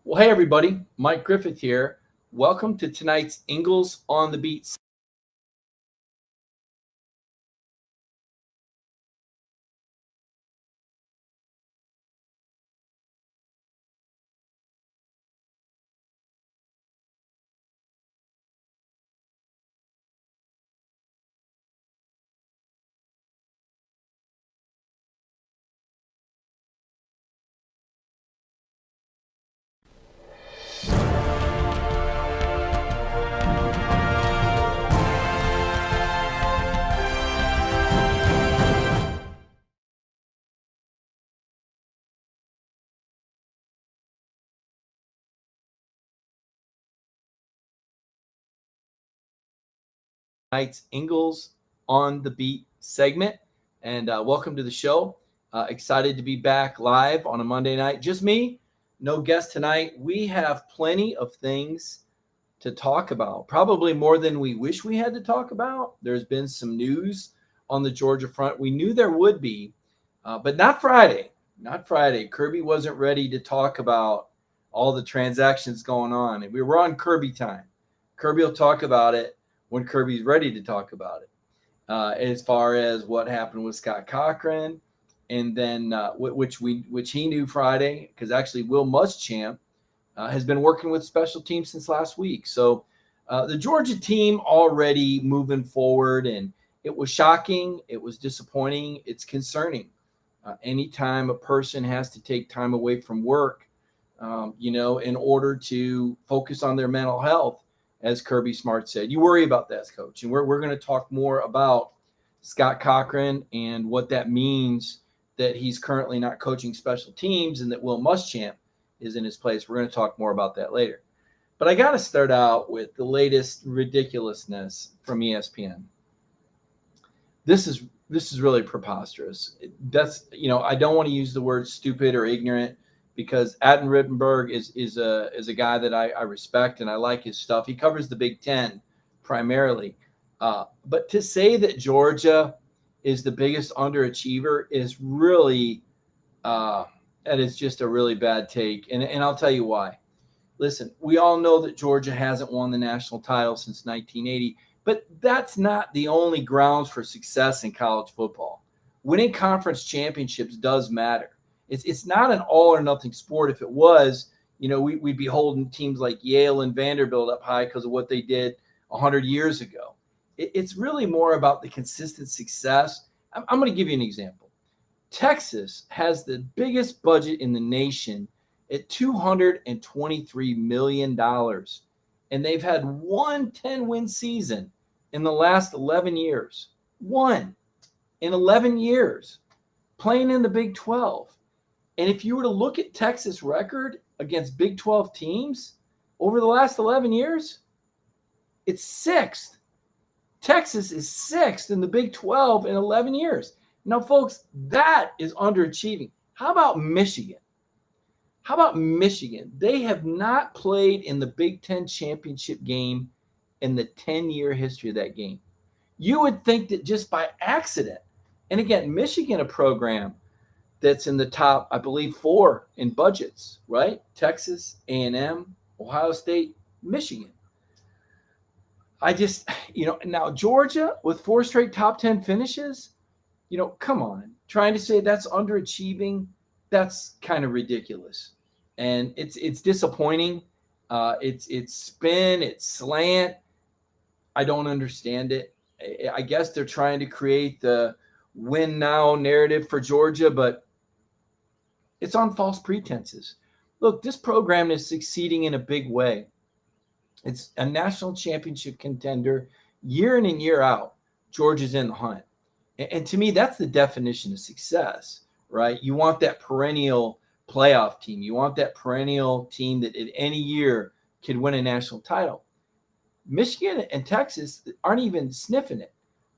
Well, hey, everybody. Mike Griffith here. Welcome to tonight's Ingles on the Beat. Tonight's Ingles on the Beat segment. And welcome to the show. Excited to be back live on a Monday night. Just me, no guest tonight. We have plenty of things to talk about, probably more than we wish we had to talk about. There's been some news on the Georgia front. We knew there would be, but not Friday. Not Friday. Kirby wasn't ready to talk about all the transactions going on. And we were on Kirby time. Kirby will talk about it when Kirby's ready to talk about it. As far as what happened with Scott Cochran, and then which he knew Friday, because actually Will Muschamp has been working with special teams since last week. So the Georgia team already moving forward, and it was shocking. It was disappointing. It's concerning. Anytime a person has to take time away from work, in order to focus on their mental health, as Kirby Smart said, you worry about that, Coach. And we're going to talk more about Scott Cochran and what that means that he's currently not coaching special teams and that Will Muschamp is in his place. We're going to talk more about that later. But I got to start out with the latest ridiculousness from ESPN. This is really preposterous. I don't want to use the word stupid or ignorant, because Adam Rittenberg is a guy that I respect and I like his stuff. He covers the Big Ten primarily. But to say that Georgia is the biggest underachiever is really that is just a really bad take. And I'll tell you why. Listen, we all know that Georgia hasn't won the national title since 1980, but that's not the only grounds for success in college football. Winning conference championships does matter. It's not an all or nothing sport. If it was, we'd be holding teams like Yale and Vanderbilt up high because of what they did 100 years ago. It's really more about the consistent success. I'm going to give you an example. Texas has the biggest budget in the nation at $223 million, and they've had one 10-win season in the last 11 years. One in 11 years, playing in the Big 12. And if you were to look at Texas' record against Big 12 teams over the last 11 years, it's sixth. Texas is sixth in the Big 12 in 11 years. Now, folks, that is underachieving. How about Michigan? They have not played in the Big Ten championship game in the 10-year history of that game. You would think that just by accident, and again, Michigan, a program that's in the top, I believe, 4 in budgets, right? Texas, A&M, Ohio State, Michigan. Now Georgia with 4 straight top 10 finishes, come on. Trying to say that's underachieving, that's kind of ridiculous. And it's disappointing. It's spin, it's slant. I don't understand it. I guess they're trying to create the win now narrative for Georgia, but it's on false pretenses. Look, this program is succeeding in a big way. It's a national championship contender year in and year out. Georgia's in the hunt. And to me, that's the definition of success, right? You want that perennial playoff team. You want that perennial team that at any year could win a national title. Michigan and Texas aren't even sniffing it.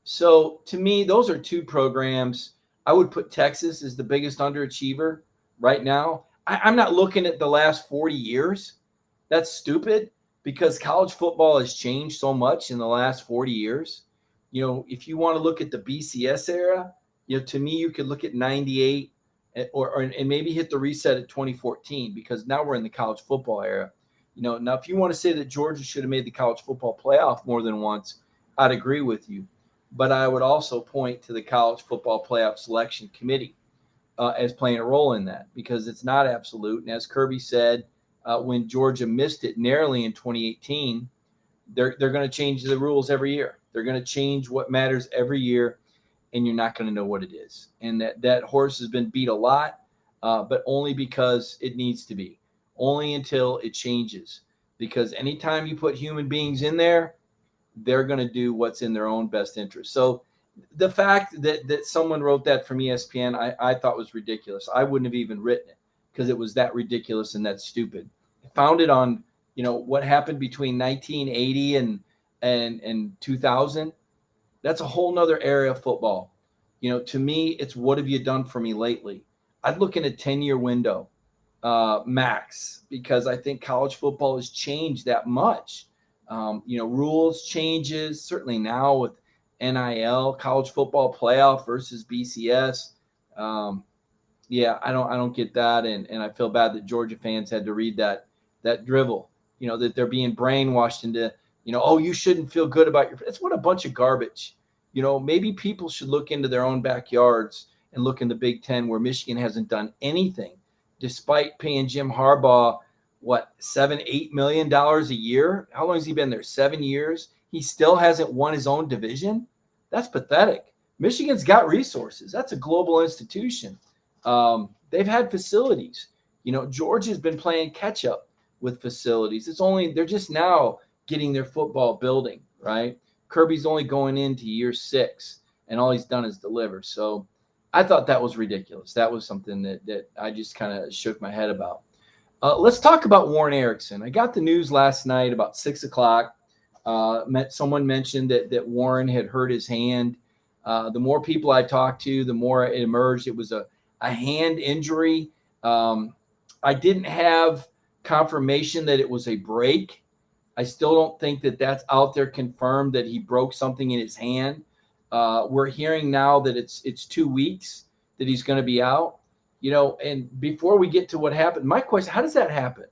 So to me, those are two programs. I would put Texas as the biggest underachiever right now. I'm not looking at the last 40 years. That's stupid because college football has changed so much in the last 40 years. If you want to look at the BCS era, to me, you could look at 98 and maybe hit the reset at 2014, because now we're in the college football era. Now if you want to say that Georgia should have made the college football playoff more than once, I'd agree with you. But I would also point to the college football playoff selection committee as playing a role in that, because it's not absolute. And as Kirby said, when Georgia missed it narrowly in 2018, they're going to change the rules every year. They're going to change what matters every year, and you're not going to know what it is. And that horse has been beat a lot, but only because it needs to be, only until it changes. Because anytime you put human beings in there, they're going to do what's in their own best interest. So the fact that someone wrote that from ESPN, I thought was ridiculous. I wouldn't have even written it because it was that ridiculous and that stupid. Founded on, what happened between 1980 and 2000. That's a whole nother area of football. To me, it's what have you done for me lately? I'd look in a 10-year window max, because I think college football has changed that much. Rules changes, certainly now with NIL, college football playoff versus BCS. I don't get that. And I feel bad that Georgia fans had to read that drivel, that they're being brainwashed into, you shouldn't feel good about it's what a bunch of garbage. Maybe people should look into their own backyards and look in the Big Ten, where Michigan hasn't done anything, despite paying Jim Harbaugh, $7-8 million a year? How long has he been there? 7 years. He still hasn't won his own division. That's pathetic. Michigan's got resources. That's a global institution. They've had facilities. Georgia's been playing catch up with facilities. They're just now getting their football building, right? Kirby's only going into year 6, and all he's done is deliver. So I thought that was ridiculous. That was something that I just kind of shook my head about. Let's talk about Warren Ericson. I got the news last night about 6 o'clock. Someone mentioned that Warren had hurt his hand. The more people I talked to, the more it emerged it was a hand injury. I didn't have confirmation that it was a break. I still don't think that that's out there confirmed that he broke something in his hand. We're hearing now that it's 2 weeks that he's going to be out. And before we get to what happened, my question: how does that happen?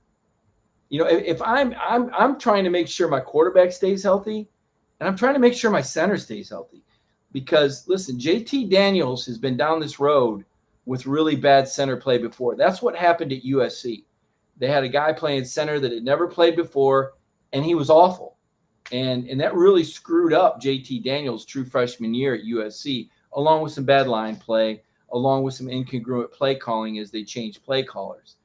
If I'm trying to make sure my quarterback stays healthy, and I'm trying to make sure my center stays healthy, because listen, JT Daniels has been down this road with really bad center play before. That's what happened at USC. They had a guy playing center that had never played before, and he was awful. And that really screwed up JT Daniels' true freshman year at USC, along with some bad line play, along with some incongruent play calling as they changed play callers.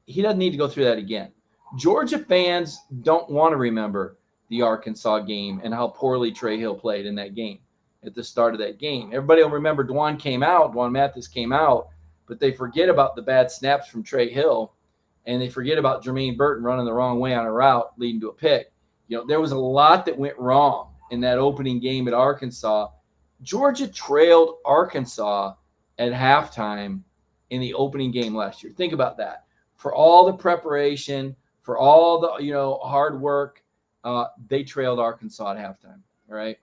He doesn't need to go through that again. Georgia fans don't want to remember the Arkansas game and how poorly Trey Hill played in that game at the start of that game. Everybody will remember Dwan Mathis came out, but they forget about the bad snaps from Trey Hill, and they forget about Jermaine Burton running the wrong way on a route leading to a pick. There was a lot that went wrong in that opening game at Arkansas. Georgia trailed Arkansas at halftime in the opening game last year. Think about that. For all the preparation, for all the hard work, they trailed Arkansas at halftime. All right,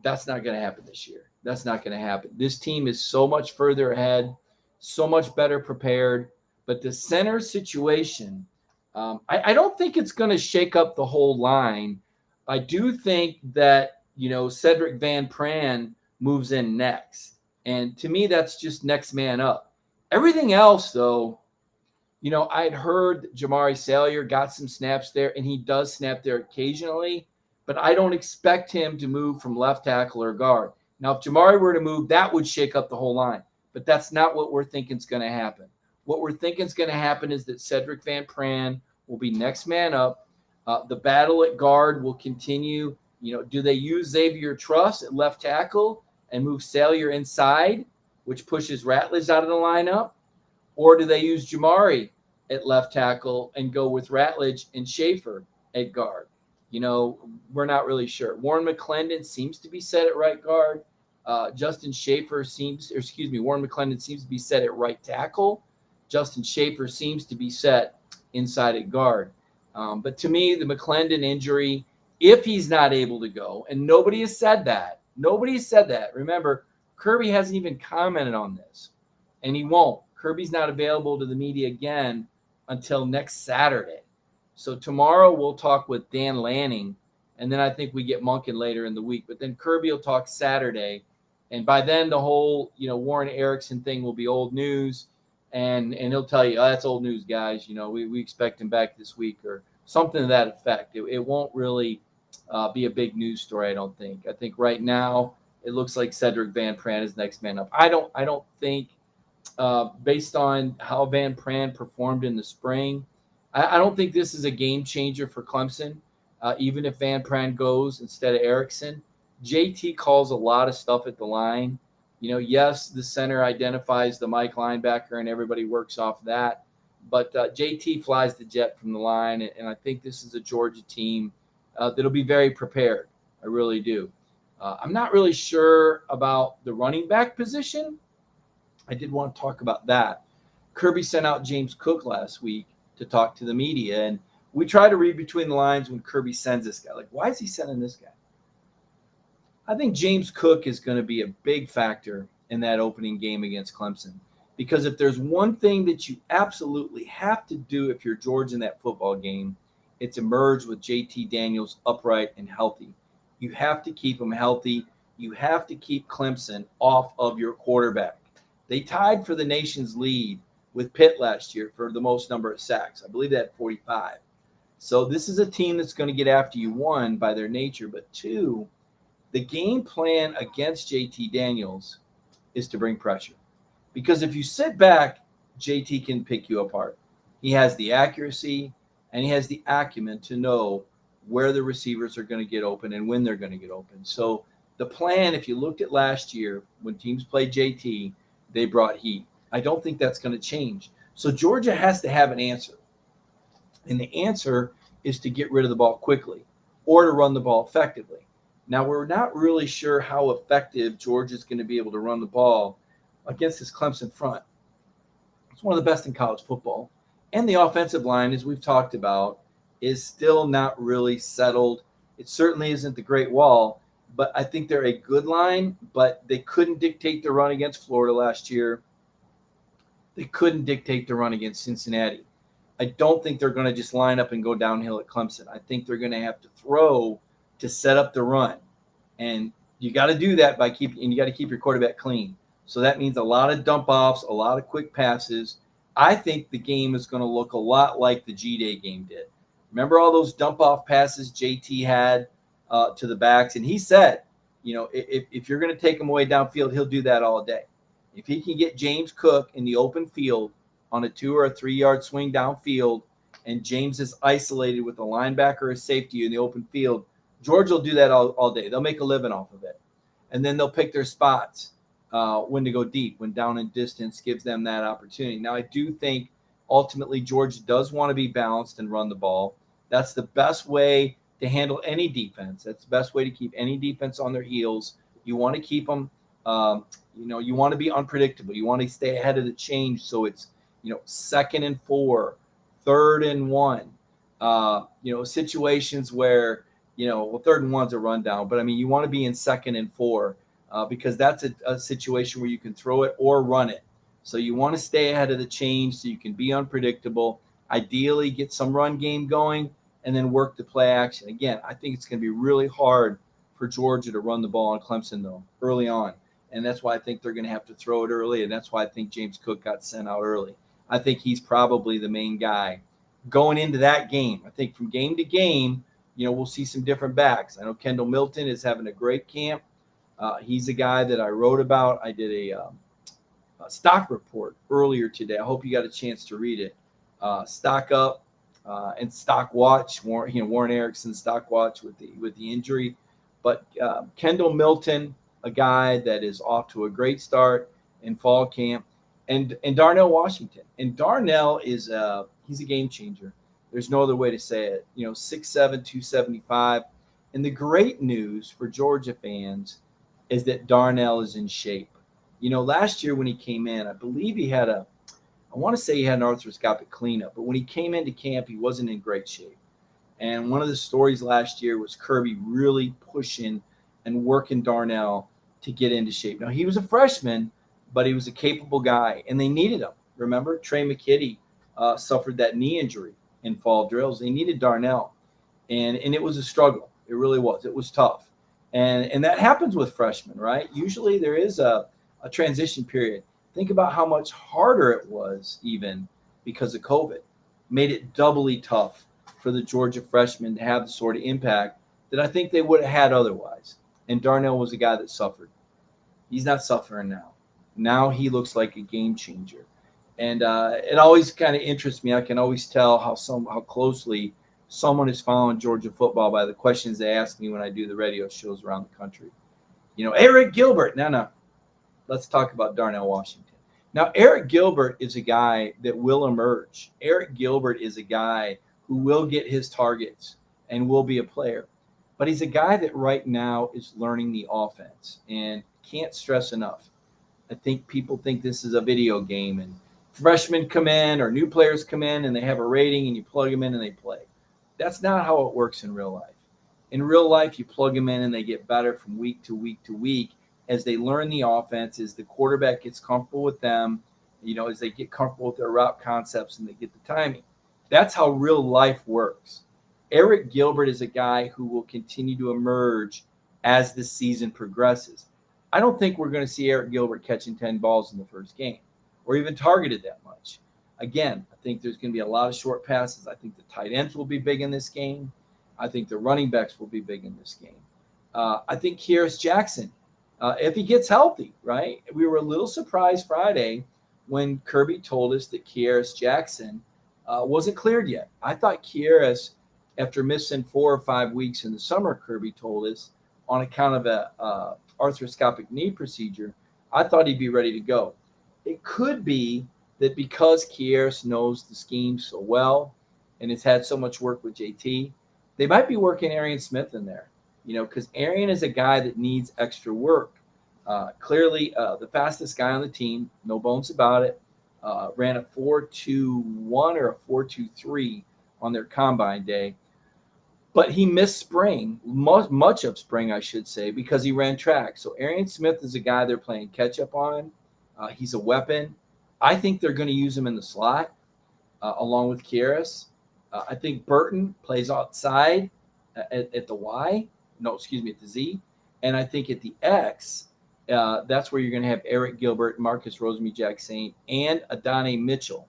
that's not going to happen this year. That's not going to happen. This team is so much further ahead, so much better prepared. But the center situation, I don't think it's going to shake up the whole line. I do think that Cedric Van Pran moves in next, and to me, that's just next man up. Everything else, though. I'd heard that Jamari Salyer got some snaps there, and he does snap there occasionally, but I don't expect him to move from left tackle or guard. Now, if Jamari were to move, that would shake up the whole line, but that's not what we're thinking is going to happen. What we're thinking is going to happen is that Cedric Van Pran will be next man up. The battle at guard will continue. Do they use Xavier Truss at left tackle and move Salyer inside, which pushes Ratledge out of the lineup? Or do they use Jamari at left tackle and go with Ratledge and Schaefer at guard? We're not really sure. Warren McClendon seems to be set at right guard. Warren McClendon seems to be set at right tackle. Justin Schaefer seems to be set inside at guard. But to me, the McClendon injury, if he's not able to go, and nobody has said that. Remember, Kirby hasn't even commented on this. and he won't. Kirby's not available to the media again until next Saturday. So tomorrow we'll talk with Dan Lanning, and then I think we get Monken later in the week. But then Kirby will talk Saturday, and by then the whole Warren Erickson thing will be old news, and he'll tell you, oh, that's old news, guys. We expect him back this week or something to that effect. It won't really be a big news story, I don't think. I think right now it looks like Cedric Van Pran is next man up. I don't think, based on how Van Pran performed in the spring, I don't think this is a game changer for Clemson. Even if Van Pran goes instead of Erickson, JT calls a lot of stuff at the line. Yes, the center identifies the Mike linebacker and everybody works off that. But JT flies the jet from the line, and I think this is a Georgia team that'll be very prepared. I really do. I'm not really sure about the running back position. I did want to talk about that. Kirby sent out James Cook last week to talk to the media, and we try to read between the lines when Kirby sends this guy. Like, why is he sending this guy? I think James Cook is going to be a big factor in that opening game against Clemson, because if there's one thing that you absolutely have to do if you're Georgia in that football game, it's emerge with JT Daniels upright and healthy. You have to keep him healthy. You have to keep Clemson off of your quarterback. They tied for the nation's lead with Pitt last year for the most number of sacks. I believe that 45. So this is a team that's going to get after you, one, by their nature, but two, the game plan against JT Daniels is to bring pressure. Because if you sit back, JT can pick you apart. He has the accuracy and he has the acumen to know where the receivers are going to get open and when they're going to get open. So the plan, if you looked at last year, when teams played JT, they brought heat. I don't think that's going to change. So Georgia has to have an answer. And the answer is to get rid of the ball quickly or to run the ball effectively. Now, we're not really sure how effective Georgia's going to be able to run the ball against this Clemson front. It's one of the best in college football. And the offensive line, as we've talked about, is still not really settled. It certainly isn't the Great Wall, but I think they're a good line, but they couldn't dictate the run against Florida last year. They couldn't dictate the run against Cincinnati. I don't think they're going to just line up and go downhill at Clemson. I think they're going to have to throw to set up the run. And you got to do that by you got to keep your quarterback clean. So that means a lot of dump offs, a lot of quick passes. I think the game is going to look a lot like the G-Day game did. Remember all those dump off passes JT had to the backs? And he said, if you're going to take him away downfield, he'll do that all day. If he can get James Cook in the open field on a 2 or a 3 yard swing downfield, and James is isolated with a linebacker or a safety in the open field, Georgia will do that all day. They'll make a living off of it. And then they'll pick their spots when to go deep, when down and distance gives them that opportunity. Now, I do think ultimately Georgia does want to be balanced and run the ball. That's the best way to handle any defense. That's the best way to keep any defense on their heels. You want to keep them, you want to be unpredictable. You want to stay ahead of the change. So it's, 2nd and 4, 3rd and 1, situations where, 3rd and 1's a rundown, but you want to be in 2nd and 4 because that's a situation where you can throw it or run it. So you want to stay ahead of the change so you can be unpredictable. Ideally, get some run game going and then work the play action. Again, I think it's going to be really hard for Georgia to run the ball on Clemson, though, early on. And that's why I think they're going to have to throw it early, and that's why I think James Cook got sent out early. I think he's probably the main guy going into that game. I think from game to game, we'll see some different backs. I know Kendall Milton is having a great camp. He's a guy that I wrote about. I did a stock report earlier today. I hope you got a chance to read it. Stock up and stock watch. Warren Erickson's stock watch with the injury, but Kendall Milton, a guy that is off to a great start in fall camp, and Darnell Washington. And Darnell is he's a game changer. There's no other way to say it. 6'7", 275. And the great news for Georgia fans is that Darnell is in shape. Last year when he came in, I believe he had I want to say he had an arthroscopic cleanup, but when he came into camp, he wasn't in great shape. And one of the stories last year was Kirby really pushing and working Darnell to get into shape. Now, he was a freshman, but he was a capable guy, and they needed him. Remember, Trey McKitty suffered that knee injury in fall drills. They needed Darnell, and it was a struggle. It really was. It was tough, and that happens with freshmen, right? Usually there is a transition period. Think about how much harder it was, even because of COVID, made it doubly tough for the Georgia freshmen to have the sort of impact that I think they would have had otherwise. And Darnell was a guy that suffered. He's not suffering now. Now he looks like a game changer. And it always kind of interests me. I can always tell how closely someone is following Georgia football by the questions they ask me when I do the radio shows around the country. Eric Gilbert. No. Let's talk about Darnell Washington. Now, Eric Gilbert is a guy that will emerge. Eric Gilbert is a guy who will get his targets and will be a player. But he's a guy that right now is learning the offense, and can't stress enough. I think people think this is a video game, and freshmen come in or new players come in and they have a rating and you plug them in and they play. That's not how it works in real life. In real life, you plug them in and they get better from week to week to week as they learn the offense, as the quarterback gets comfortable with them, as they get comfortable with their route concepts and they get the timing. That's how real life works. Eric Gilbert is a guy who will continue to emerge as the season progresses. I don't think we're going to see Eric Gilbert catching 10 balls in the first game or even targeted that much. Again, I think there's going to be a lot of short passes. I think the tight ends will be big in this game. I think the running backs will be big in this game. I think Kearis Jackson, if he gets healthy, right? We were a little surprised Friday when Kirby told us that Kearis Jackson wasn't cleared yet. I thought Kearis, after missing 4 or 5 weeks in the summer, Kirby told us, on account of a arthroscopic knee procedure, I thought he'd be ready to go. It could be that because Kearis knows the scheme so well and has had so much work with JT, they might be working Arian Smith in there, because Arian is a guy that needs extra work. Clearly, the fastest guy on the team, no bones about it, ran a 4.21 or a 4.23 on their combine day. But he missed spring, much of spring, I should say, because he ran track. So Arian Smith is a guy they're playing catch-up on. He's a weapon. I think they're going to use him in the slot along with Kearis. I think Burton plays outside at the Y. No, excuse me, at the Z. And I think at the X, that's where you're going to have Eric Gilbert, Marcus Rosemy-Jacksaint, and Adonai Mitchell.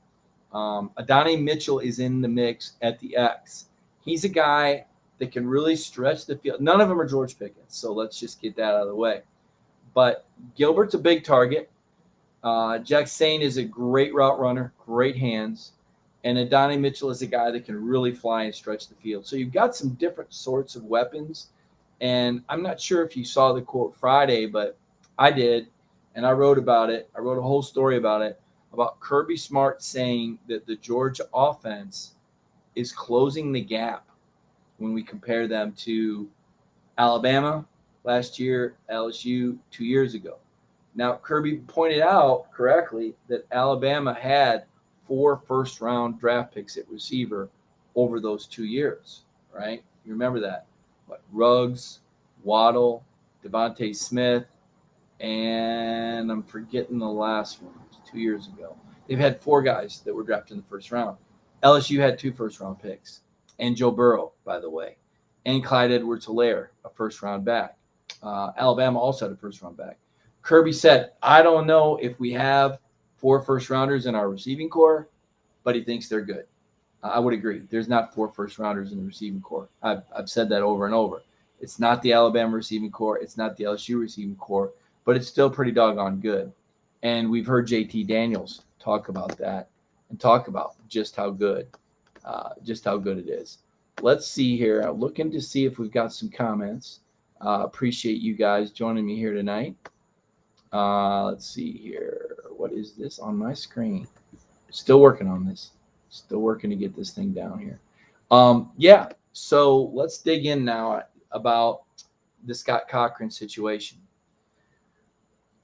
Adonai Mitchell is in the mix at the X. He's a guy that can really stretch the field. None of them are George Pickens, so let's just get that out of the way. But Gilbert's a big target. Jacksaint is a great route runner, great hands. And Adonai Mitchell is a guy that can really fly and stretch the field. So you've got some different sorts of weapons. And I'm not sure if you saw the quote Friday, but I did, and I wrote about it. I wrote a whole story about it, about Kirby Smart saying that the Georgia offense is closing the gap when we compare them to Alabama last year, LSU 2 years ago. Now, Kirby pointed out correctly that Alabama had 4 first-round draft picks at receiver over those 2 years, right? You remember that. Ruggs, Waddle, Devontae Smith, and I'm forgetting the last one. It was 2 years ago. They've had 4 guys that were drafted in the first round. LSU had 2 first-round picks, and Joe Burrow, by the way, and Clyde Edwards-Helaire, a first-round back. Alabama also had a first-round back. Kirby said, I don't know if we have 4 first-rounders in our receiving core, but he thinks they're good. I would agree. There's not 4 first-rounders in the receiving core. I've said that over and over. It's not the Alabama receiving core. It's not the LSU receiving core, but it's still pretty doggone good. And we've heard JT Daniels talk about that and talk about just how good it is. Let's see here. I'm looking to see if we've got some comments. Appreciate you guys joining me here tonight. Let's see here. What is this on my screen? Still working on this. Still working to get this thing down here. Yeah, so let's dig in now about the Scott Cochran situation.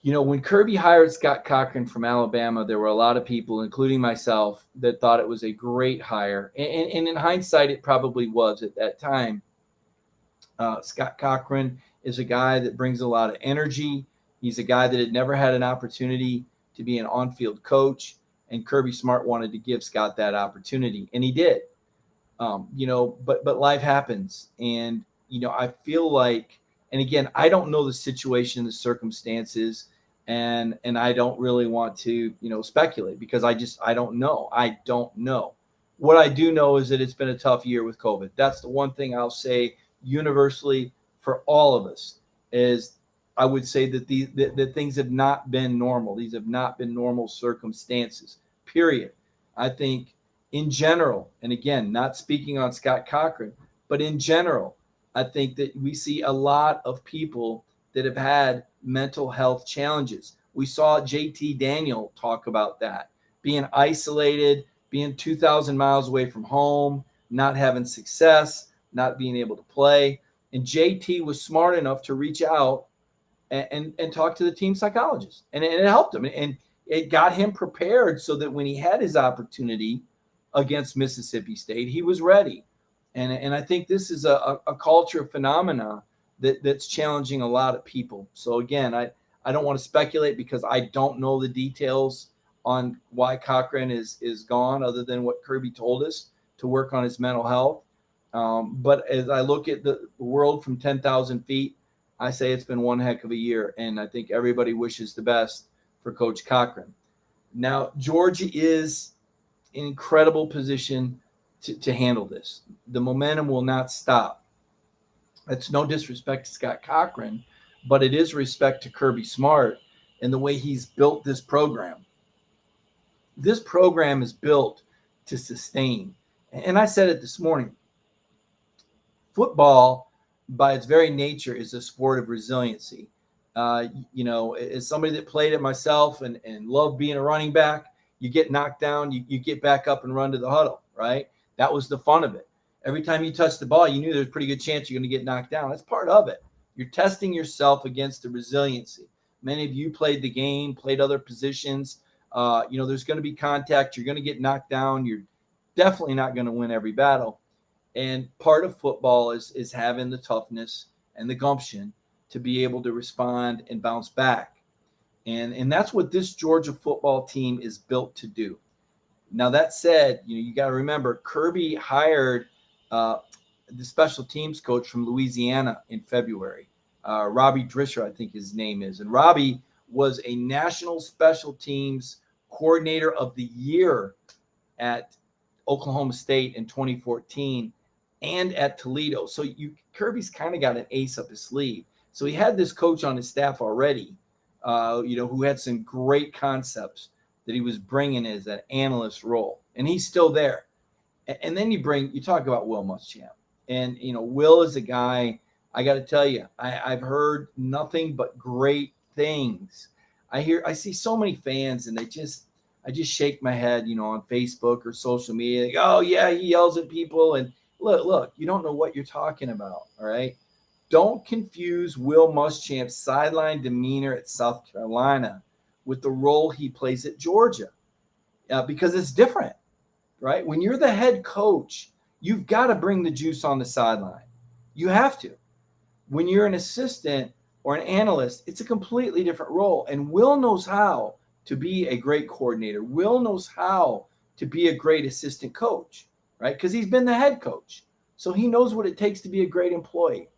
When Kirby hired Scott Cochran from Alabama, there were a lot of people, including myself, that thought it was a great hire. And in hindsight, it probably was at that time. Scott Cochran is a guy that brings a lot of energy. He's a guy that had never had an opportunity to be an on-field coach, and Kirby Smart wanted to give Scott that opportunity, and he did. But life happens, and I feel like, and again, I don't know the situation, the circumstances, and I don't really want to speculate, because I don't know. I don't know. What I do know is that it's been a tough year with COVID. That's the one thing I'll say universally for all of us, is I would say that the things have not been normal. These have not been normal circumstances, period. I think in general, and again, not speaking on Scott Cochran, but in general, I think that we see a lot of people that have had mental health challenges. We saw JT Daniel talk about that, being isolated, being 2,000 miles away from home, not having success, not being able to play. And JT was smart enough to reach out and talk to the team psychologist, and it helped him, and it got him prepared so that when he had his opportunity against Mississippi State, he was ready. And I think this is a culture phenomena that's challenging a lot of people. So again, I don't want to speculate, because I don't know the details on why Cochran is gone, other than what Kirby told us, to work on his mental health. But as I look at the world from 10,000 feet, I say it's been one heck of a year, and I think everybody wishes the best for Coach Cochran. Now, Georgia is in an incredible position to handle this. The momentum will not stop. That's no disrespect to Scott Cochran, but it is respect to Kirby Smart and the way he's built this program. This program is built to sustain. And I said it this morning. Football, by its very nature, is a sport of resiliency. As somebody that played it myself and loved being a running back, you get knocked down, you get back up and run to the huddle, right? That was the fun of it. Every time you touched the ball, you knew there's a pretty good chance you're going to get knocked down. That's part of it. You're testing yourself against the resiliency. Many of you played the game, played other positions. There's going to be contact. You're going to get knocked down. You're definitely not going to win every battle. And part of football is having the toughness and the gumption to be able to respond and bounce back. And that's what this Georgia football team is built to do. Now, that said, you got to remember, Kirby hired the special teams coach from Louisiana in February. Robbie Drisher, I think his name is. And Robbie was a national special teams coordinator of the year at Oklahoma State in 2014 and at Toledo. So Kirby's kind of got an ace up his sleeve. So he had this coach on his staff already, who had some great concepts that he was bringing as an analyst role, and he's still there. And then you talk about Will Muschamp, and Will is a guy, I got to tell you, I've heard nothing but great things. I see so many fans, and I just shake my head, on Facebook or social media. Like, oh yeah, he yells at people, and look, you don't know what you're talking about. All right. Don't confuse Will Muschamp's sideline demeanor at South Carolina with the role he plays at Georgia, because it's different, right? When you're the head coach, you've got to bring the juice on the sideline. You have to. When you're an assistant or an analyst, it's a completely different role. And Will knows how to be a great coordinator. Will knows how to be a great assistant coach, right? Because he's been the head coach. So he knows what it takes to be a great employee.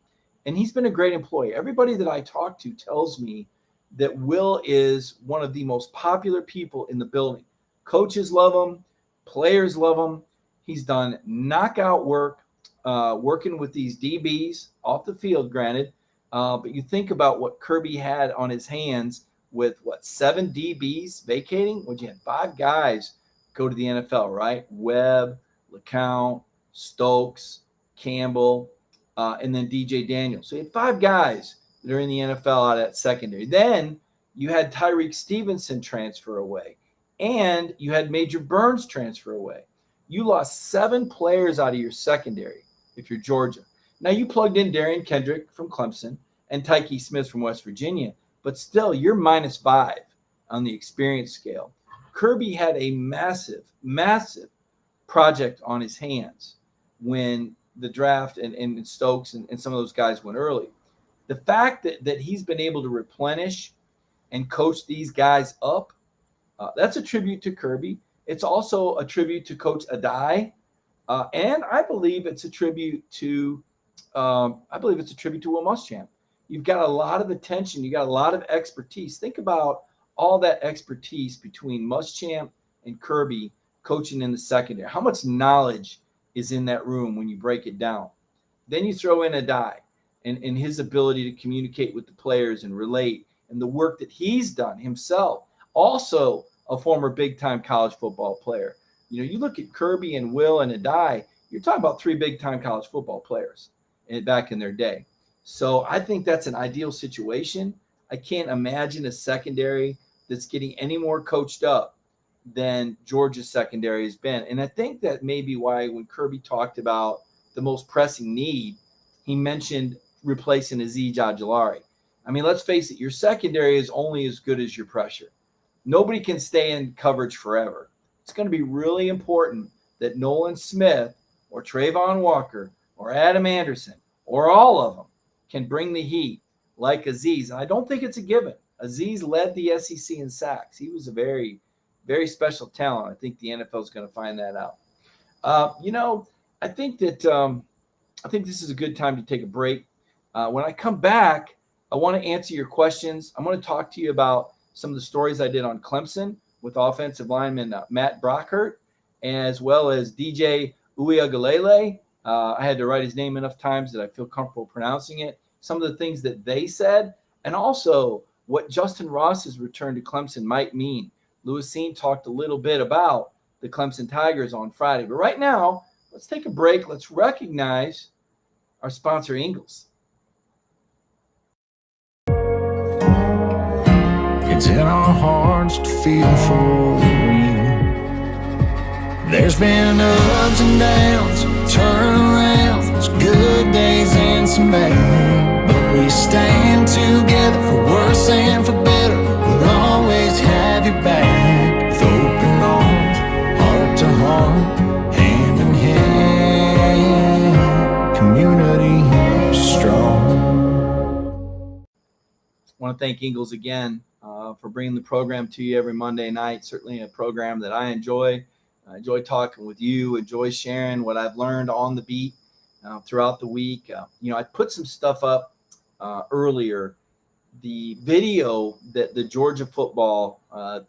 And he's been a great employee. Everybody that I talk to tells me that Will is one of the most popular people in the building. Coaches love him. Players love him. He's done knockout work, working with these DBs off the field, granted. But you think about what Kirby had on his hands with, 7 DBs vacating? Well, you had 5 guys go to the NFL, right? Webb, LeCount, Stokes, Campbell, and then DJ Daniels. So you had 5 guys that are in the NFL out at secondary. Then you had Tyreek Stevenson transfer away, and you had Major Burns transfer away. You lost 7 players out of your secondary if you're Georgia. Now, you plugged in Darian Kendrick from Clemson and Tyke Smith from West Virginia, but still, you're -5 on the experience scale. Kirby had a massive, massive project on his hands when the draft and Stokes and some of those guys went early. The fact that he's been able to replenish and coach these guys up. That's a tribute to Kirby. It's also a tribute to Coach Adai, and I believe it's a tribute to Will Muschamp. You've got a lot of attention. You got a lot of expertise. Think about all that expertise between Muschamp and Kirby coaching in the secondary. How much knowledge is in that room when you break it down? Then you throw in Adai and his ability to communicate with the players and relate, and the work that he's done himself. Also a former big-time college football player. You look at Kirby and Will and Adai, you're talking about 3 big-time college football players back in their day. So I think that's an ideal situation. I can't imagine a secondary that's getting any more coached up than Georgia's secondary has been. And I think that may be why when Kirby talked about the most pressing need, he mentioned replacing Azeez Ojulari. I mean, let's face it, your secondary is only as good as your pressure. Nobody can stay in coverage forever. It's going to be really important that Nolan Smith or Trayvon Walker or Adam Anderson or all of them can bring the heat like Azeez. And I don't think it's a given. Azeez led the SEC in sacks. He was a very, very special talent. I think the NFL is going to find that out. I think this is a good time to take a break. When I come back, I want to answer your questions. I'm going to talk to you about some of the stories I did on Clemson with offensive lineman Matt Brockhart, as well as DJ Uiagalelei. I had to write his name enough times that I feel comfortable pronouncing it. Some of the things that they said, and also what Justin Ross's return to Clemson might mean. Lewisine talked a little bit about the Clemson Tigers on Friday. But right now, let's take a break. Let's recognize our sponsor, Ingles. It's in our hearts to feel for you. There's been ups and downs, turnarounds, good days and some bad. But we stand together for worse and for better. We'll always have your back. With open arms, heart to heart, hand in hand. Community strong. I want to thank Ingles again for bringing the program to you every Monday night. Certainly a program that I enjoy. I enjoy talking with you, enjoy sharing what I've learned on the beat throughout the week. I put some stuff up earlier. The video that the Georgia football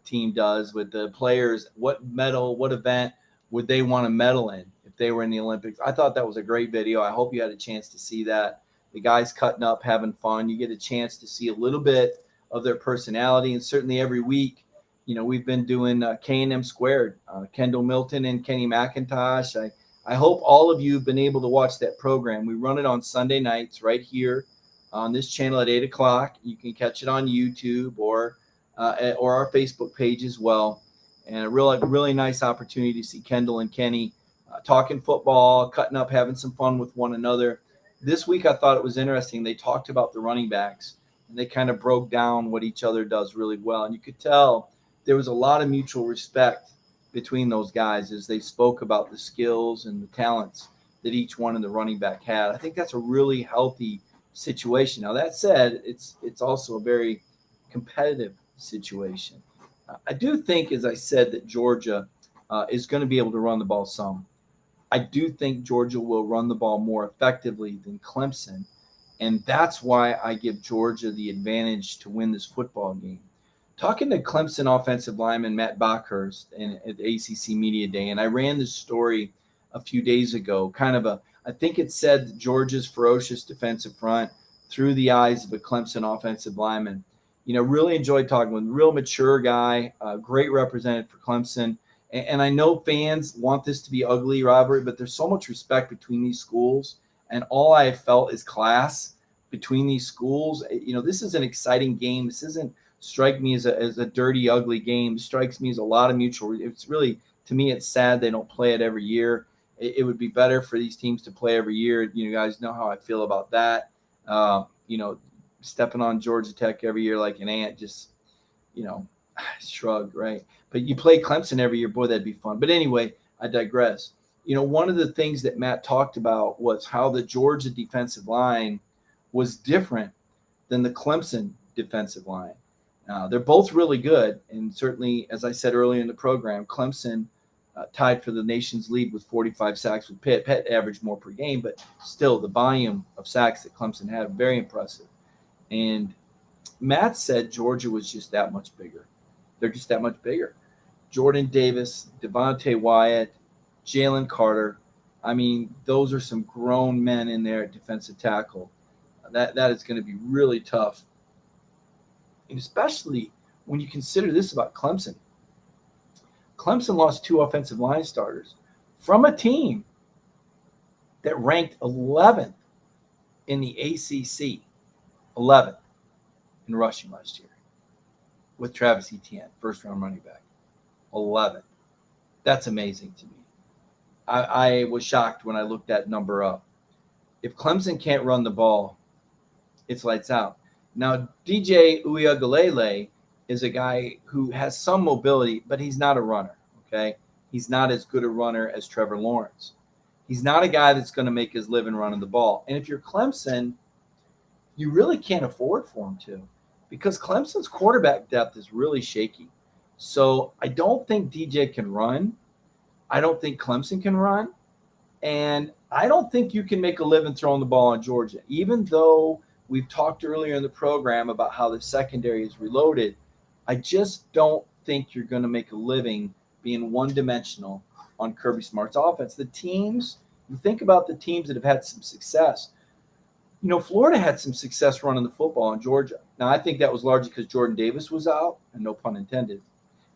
team does with the players, what event would they want to medal in if they were in the Olympics? I thought that was a great video. I hope you had a chance to see that. The guys cutting up, having fun. You get a chance to see a little bit of their personality. And certainly every week, we've been doing K&M Squared, Kendall Milton and Kenny McIntosh. I hope all of you have been able to watch that program. We run it on Sunday nights right here on this channel at 8 o'clock. You can catch it on YouTube or our Facebook page as well. And a really nice opportunity to see Kendall and Kenny talking football, cutting up, having some fun with one another. This week, I thought it was interesting. They talked about the running backs, and they kind of broke down what each other does really well. And you could tell there was a lot of mutual respect between those guys as they spoke about the skills and the talents that each one in the running back had. I think that's a really healthy situation. Now, that said, it's also a very competitive situation. I do think, as I said, that Georgia is going to be able to run the ball some. I do think Georgia will run the ball more effectively than Clemson, and that's why I give Georgia the advantage to win this football game. Talking to Clemson offensive lineman Matt Bockhurst at the ACC Media Day, and I ran this story a few days ago, I think it said Georgia's ferocious defensive front through the eyes of a Clemson offensive lineman. Really enjoyed talking with him. Real mature guy, great representative for Clemson. And I know fans want this to be ugly rivalry, but there's so much respect between these schools. And all I have felt is class between these schools. This is an exciting game. This doesn't strike me as a dirty, ugly game. It strikes me as a lot of mutual. It's really, to me, it's sad they don't play it every year. It would be better for these teams to play every year. You guys know how I feel about that. Stepping on Georgia Tech every year like an ant, just, shrug, right? But you play Clemson every year, boy, that'd be fun. But anyway, I digress. One of the things that Matt talked about was how the Georgia defensive line was different than the Clemson defensive line. They're both really good, and certainly, as I said earlier in the program, Clemson tied for the nation's lead with 45 sacks with Pitt. Pitt averaged more per game, but still the volume of sacks that Clemson had, very impressive. And Matt said Georgia was just that much bigger. They're just that much bigger. Jordan Davis, Devontae Wyatt, Jalen Carter. I mean, those are some grown men in there at defensive tackle. That is going to be really tough, and especially when you consider this about Clemson. Clemson lost 2 offensive line starters from a team that ranked 11th in the ACC, 11th in rushing last year, with Travis Etienne, first-round running back. 11th. That's amazing to me. I was shocked when I looked that number up. If Clemson can't run the ball, it's lights out. Now, DJ Uiagalelei is a guy who has some mobility, but he's not a runner, okay? He's not as good a runner as Trevor Lawrence. He's not a guy that's going to make his living running the ball. And if you're Clemson, you really can't afford for him to, because Clemson's quarterback depth is really shaky. So I don't think DJ can run. I don't think Clemson can run. And I don't think you can make a living throwing the ball on Georgia, even though we've talked earlier in the program about how the secondary is reloaded. I just don't think you're going to make a living being one-dimensional on Kirby Smart's offense. The teams, you think about the teams that have had some success. You know, Florida had some success running the football in Georgia. Now, I think that was largely because Jordan Davis was out, and no pun intended.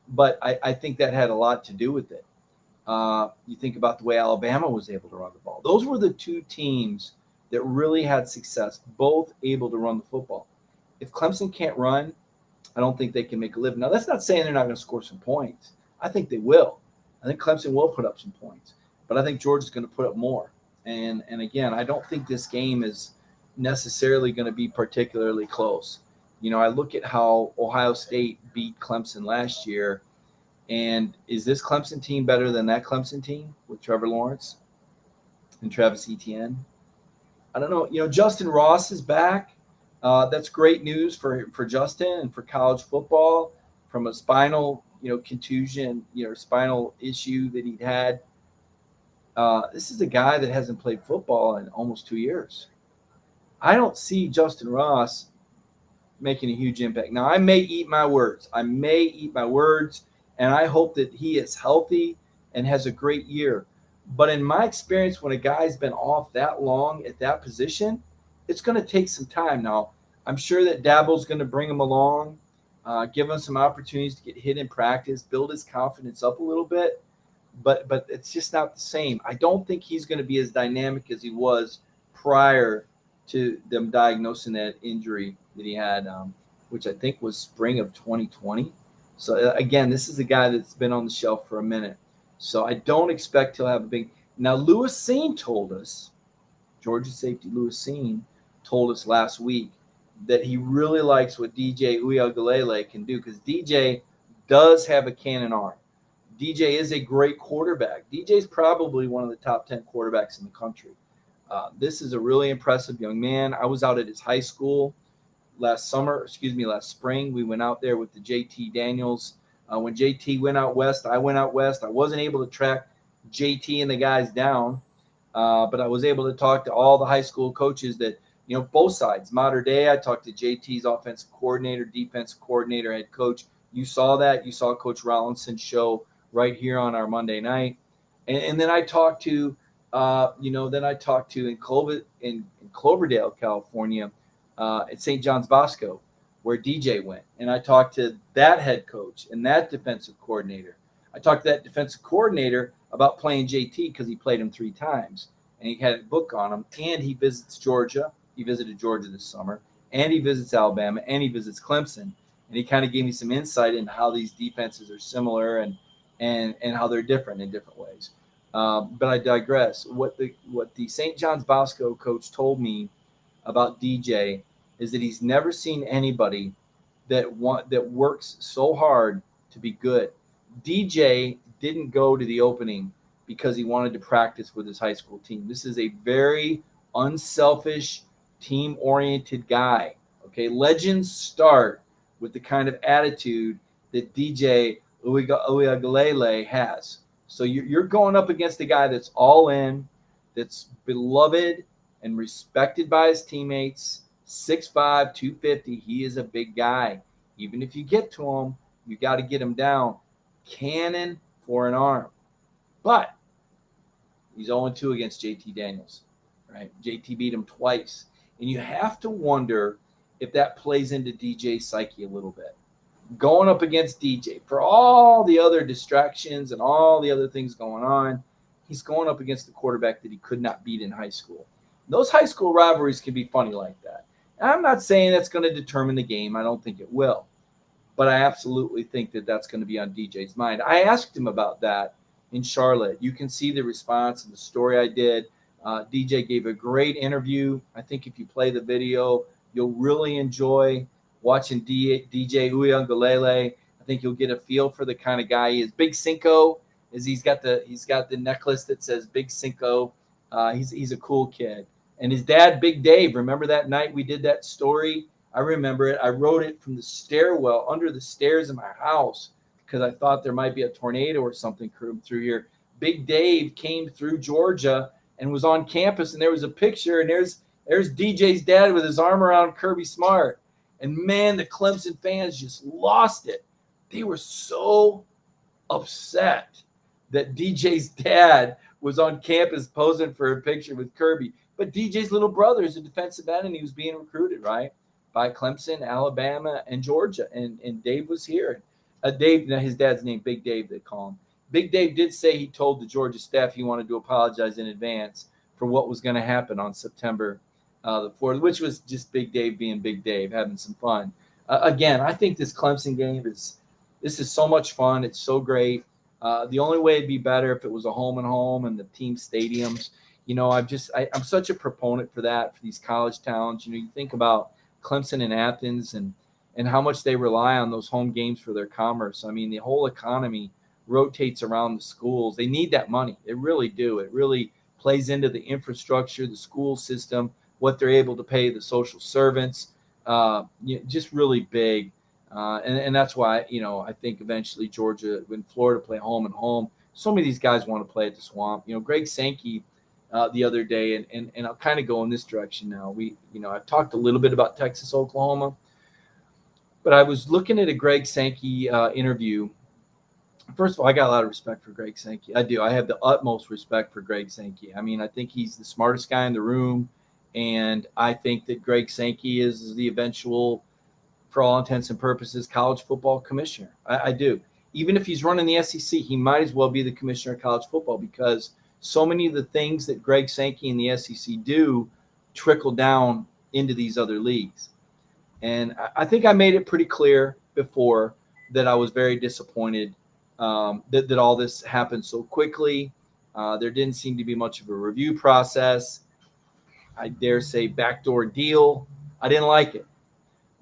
But I think that had a lot to do with it. You think about the way Alabama was able to run the ball. Those were the 2 teams that really had success, both able to run the football. If Clemson can't run, I don't think they can make a living. Now, that's not saying they're not going to score some points. I think they will. I think Clemson will put up some points. But I think Georgia's going to put up more. And again, I don't think this game is necessarily going to be particularly close. You know, I look at how Ohio State beat Clemson last year, and is this Clemson team better than that Clemson team with Trevor Lawrence and Travis Etienne? I don't know. You know, Justin Ross is back. That's great news for Justin and for college football from a spinal, contusion, spinal issue that he'd had. This is a guy that hasn't played football in almost 2 years. I don't see Justin Ross making a huge impact. Now, I may eat my words. And I hope that he is healthy and has a great year. But in my experience, when a guy's been off that long at that position, it's going to take some time. Now, I'm sure that Dabo's going to bring him along, give him some opportunities to get hit in practice, build his confidence up a little bit. But it's just not the same. I don't think he's going to be as dynamic as he was prior to them diagnosing that injury that he had, which I think was spring of 2020. So, again, this is a guy that's been on the shelf for a minute. So I don't expect he'll have a big – now, Lewis Seen told us, Georgia safety Lewis Seen told us last week that he really likes what DJ Uiagalelei can do, because DJ does have a cannon arm. DJ is a great quarterback. DJ's probably one of the top 10 quarterbacks in the country. This is a really impressive young man. I was out at his high school last spring. We went out there with the JT Daniels. When JT went out west, I went out west. I wasn't able to track JT and the guys down, but I was able to talk to all the high school coaches that, both sides. Modern day, I talked to JT's offensive coordinator, defensive coordinator, head coach. You saw that. You saw Coach Rollinson's show right here on our Monday night. And then I talked to, in Cloverdale, California, at St. John's Bosco, where DJ went. And I talked to that head coach and that defensive coordinator. I talked to that defensive coordinator about playing JT because he played him 3 times. And he had a book on him. And he visits Georgia. He visited Georgia this summer. And he visits Alabama. And he visits Clemson. And he kind of gave me some insight into how these defenses are similar and how they're different in different ways. But I digress. What the St. John's Bosco coach told me about DJ is that he's never seen anybody that works so hard to be good. DJ didn't go to the opening because he wanted to practice with his high school team. This is a very unselfish, team-oriented guy. Okay, legends start with the kind of attitude that DJ Uiagalelei has. So you're going up against a guy that's all in, that's beloved and respected by his teammates, 6'5", 250. He is a big guy. Even if you get to him, you got to get him down. Cannon for an arm. But he's 0-2 against JT Daniels, right? JT beat him twice. And you have to wonder if that plays into DJ's psyche a little bit. Going up against DJ, for all the other distractions and all the other things going on, he's going up against the quarterback that he could not beat in high school. Those high school rivalries can be funny like that. And I'm not saying that's going to determine the game. I don't think it will. But I absolutely think that that's going to be on DJ's mind. I asked him about that in Charlotte. You can see the response and the story I did. DJ gave a great interview. I think if you play the video, you'll really enjoy watching DJ Uiagalelei. I think you'll get a feel for the kind of guy he is. Big Cinco, is he's got the necklace that says Big Cinco. He's a cool kid. And his dad, Big Dave, remember that night we did that story? I remember it. I wrote it from the stairwell under the stairs of my house because I thought there might be a tornado or something through here. Big Dave came through Georgia and was on campus, and there was a picture, and there's DJ's dad with his arm around Kirby Smart. And, man, the Clemson fans just lost it. They were so upset that DJ's dad was on campus posing for a picture with Kirby. But DJ's little brother is a defensive end, and he was being recruited, right, by Clemson, Alabama, and Georgia. And Dave was here. Dave, his dad's name, Big Dave, they call him. Big Dave did say he told the Georgia staff he wanted to apologize in advance for what was going to happen on September the 4th, which was just Big Dave being Big Dave, having some fun. Again, I think this Clemson game is so much fun. It's so great. The only way it'd be better if it was a home and home and the team stadiums. You know, I'm such a proponent for that, for these college towns. You know, you think about Clemson and Athens and how much they rely on those home games for their commerce. I mean, the whole economy rotates around the schools. They need that money. They really do. It really plays into the infrastructure, the school system, what they're able to pay the social servants, just really big. And that's why, you know, I think eventually Georgia, when Florida play home and home, so many of these guys want to play at the Swamp. You know, Greg Sankey the other day, and I'll kind of go in this direction now. I've talked a little bit about Texas, Oklahoma, but I was looking at a Greg Sankey interview. First of all, I got a lot of respect for Greg Sankey. I do. I have the utmost respect for Greg Sankey. I mean, I think he's the smartest guy in the room, and I think that Greg Sankey is the eventual, for all intents and purposes, college football commissioner. I do. Even if he's running the SEC, he might as well be the commissioner of college football because so many of the things that Greg Sankey and the SEC do trickle down into these other leagues. And I think I made it pretty clear before that I was very disappointed that all this happened so quickly. There didn't seem to be much of a review process. I dare say backdoor deal. I didn't like it,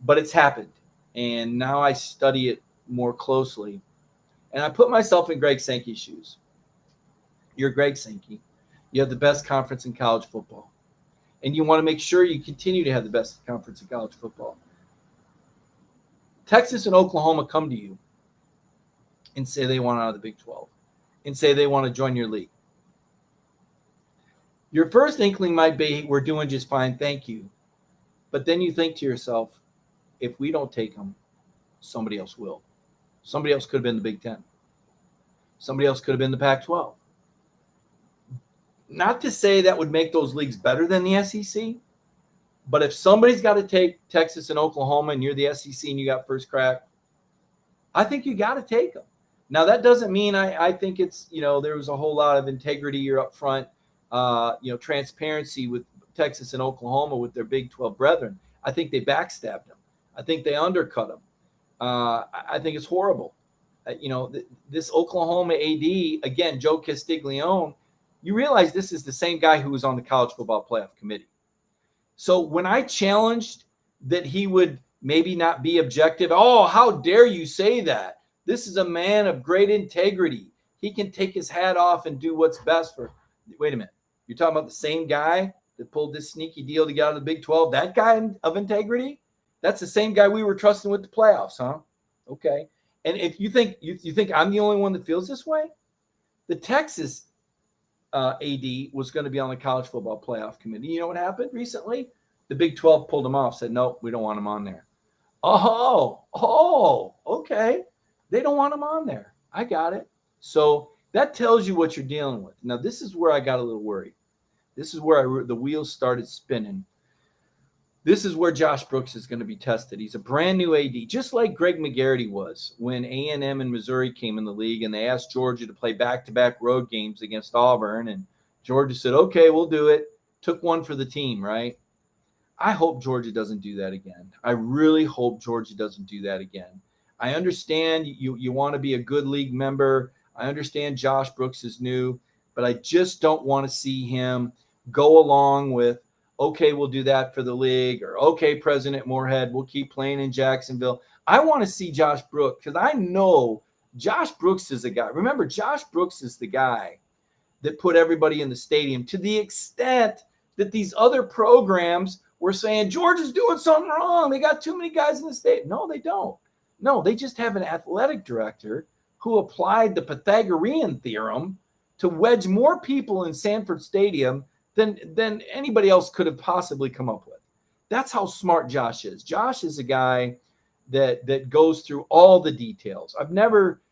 but it's happened. And now I study it more closely. And I put myself in Greg Sankey's shoes. You're Greg Sankey. You have the best conference in college football. And you want to make sure you continue to have the best conference in college football. Texas and Oklahoma come to you and say they want out of the Big 12 and say they want to join your league. Your first inkling might be, we're doing just fine, thank you. But then you think to yourself, if we don't take them, somebody else will. Somebody else could have been the Big 10. Somebody else could have been the Pac-12. Not to say that would make those leagues better than the SEC, but if somebody's got to take Texas and Oklahoma and you're the SEC and you got first crack, I think you got to take them. Now, that doesn't mean I think it's, there was a whole lot of integrity or upfront, transparency with Texas and Oklahoma with their Big 12 brethren. I think they backstabbed them. I think they undercut them. I think it's horrible. This Oklahoma AD, again, Joe Castiglione, you realize this is the same guy who was on the College Football Playoff Committee. So when I challenged that he would maybe not be objective, oh, how dare you say that? This is a man of great integrity. He can take his hat off and do what's best for – wait a minute. You're talking about the same guy that pulled this sneaky deal to get out of the Big 12, that guy of integrity? That's the same guy we were trusting with the playoffs, huh? Okay. And if you think I'm the only one that feels this way, the Texas AD was going to be on the college football playoff committee. You know what happened recently? The Big 12 pulled him off, said, nope, we don't want him on there. Oh, okay. They don't want him on there. I got it. So that tells you what you're dealing with. Now, this is where I got a little worried. This is where the wheels started spinning. This is where Josh Brooks is going to be tested. He's a brand new AD, just like Greg McGarity was when A&M and Missouri came in the league, and they asked Georgia to play back-to-back road games against Auburn, and Georgia said, okay, we'll do it. Took one for the team, right? I hope Georgia doesn't do that again. I really hope Georgia doesn't do that again. I understand you want to be a good league member. I understand Josh Brooks is new, but I just don't want to see him go along with, okay, we'll do that for the league, or okay, President Moorhead, we'll keep playing in Jacksonville. I want to see Josh Brooks because I know Josh Brooks is a guy. Remember, Josh Brooks is the guy that put everybody in the stadium, to the extent that these other programs were saying, Georgia's doing something wrong. They got too many guys in the stadium. No, they don't. No, they just have an athletic director who applied the Pythagorean theorem to wedge more people in Sanford Stadium than anybody else could have possibly come up with. That's how smart Josh is. Josh is a guy that goes through all the details. I've never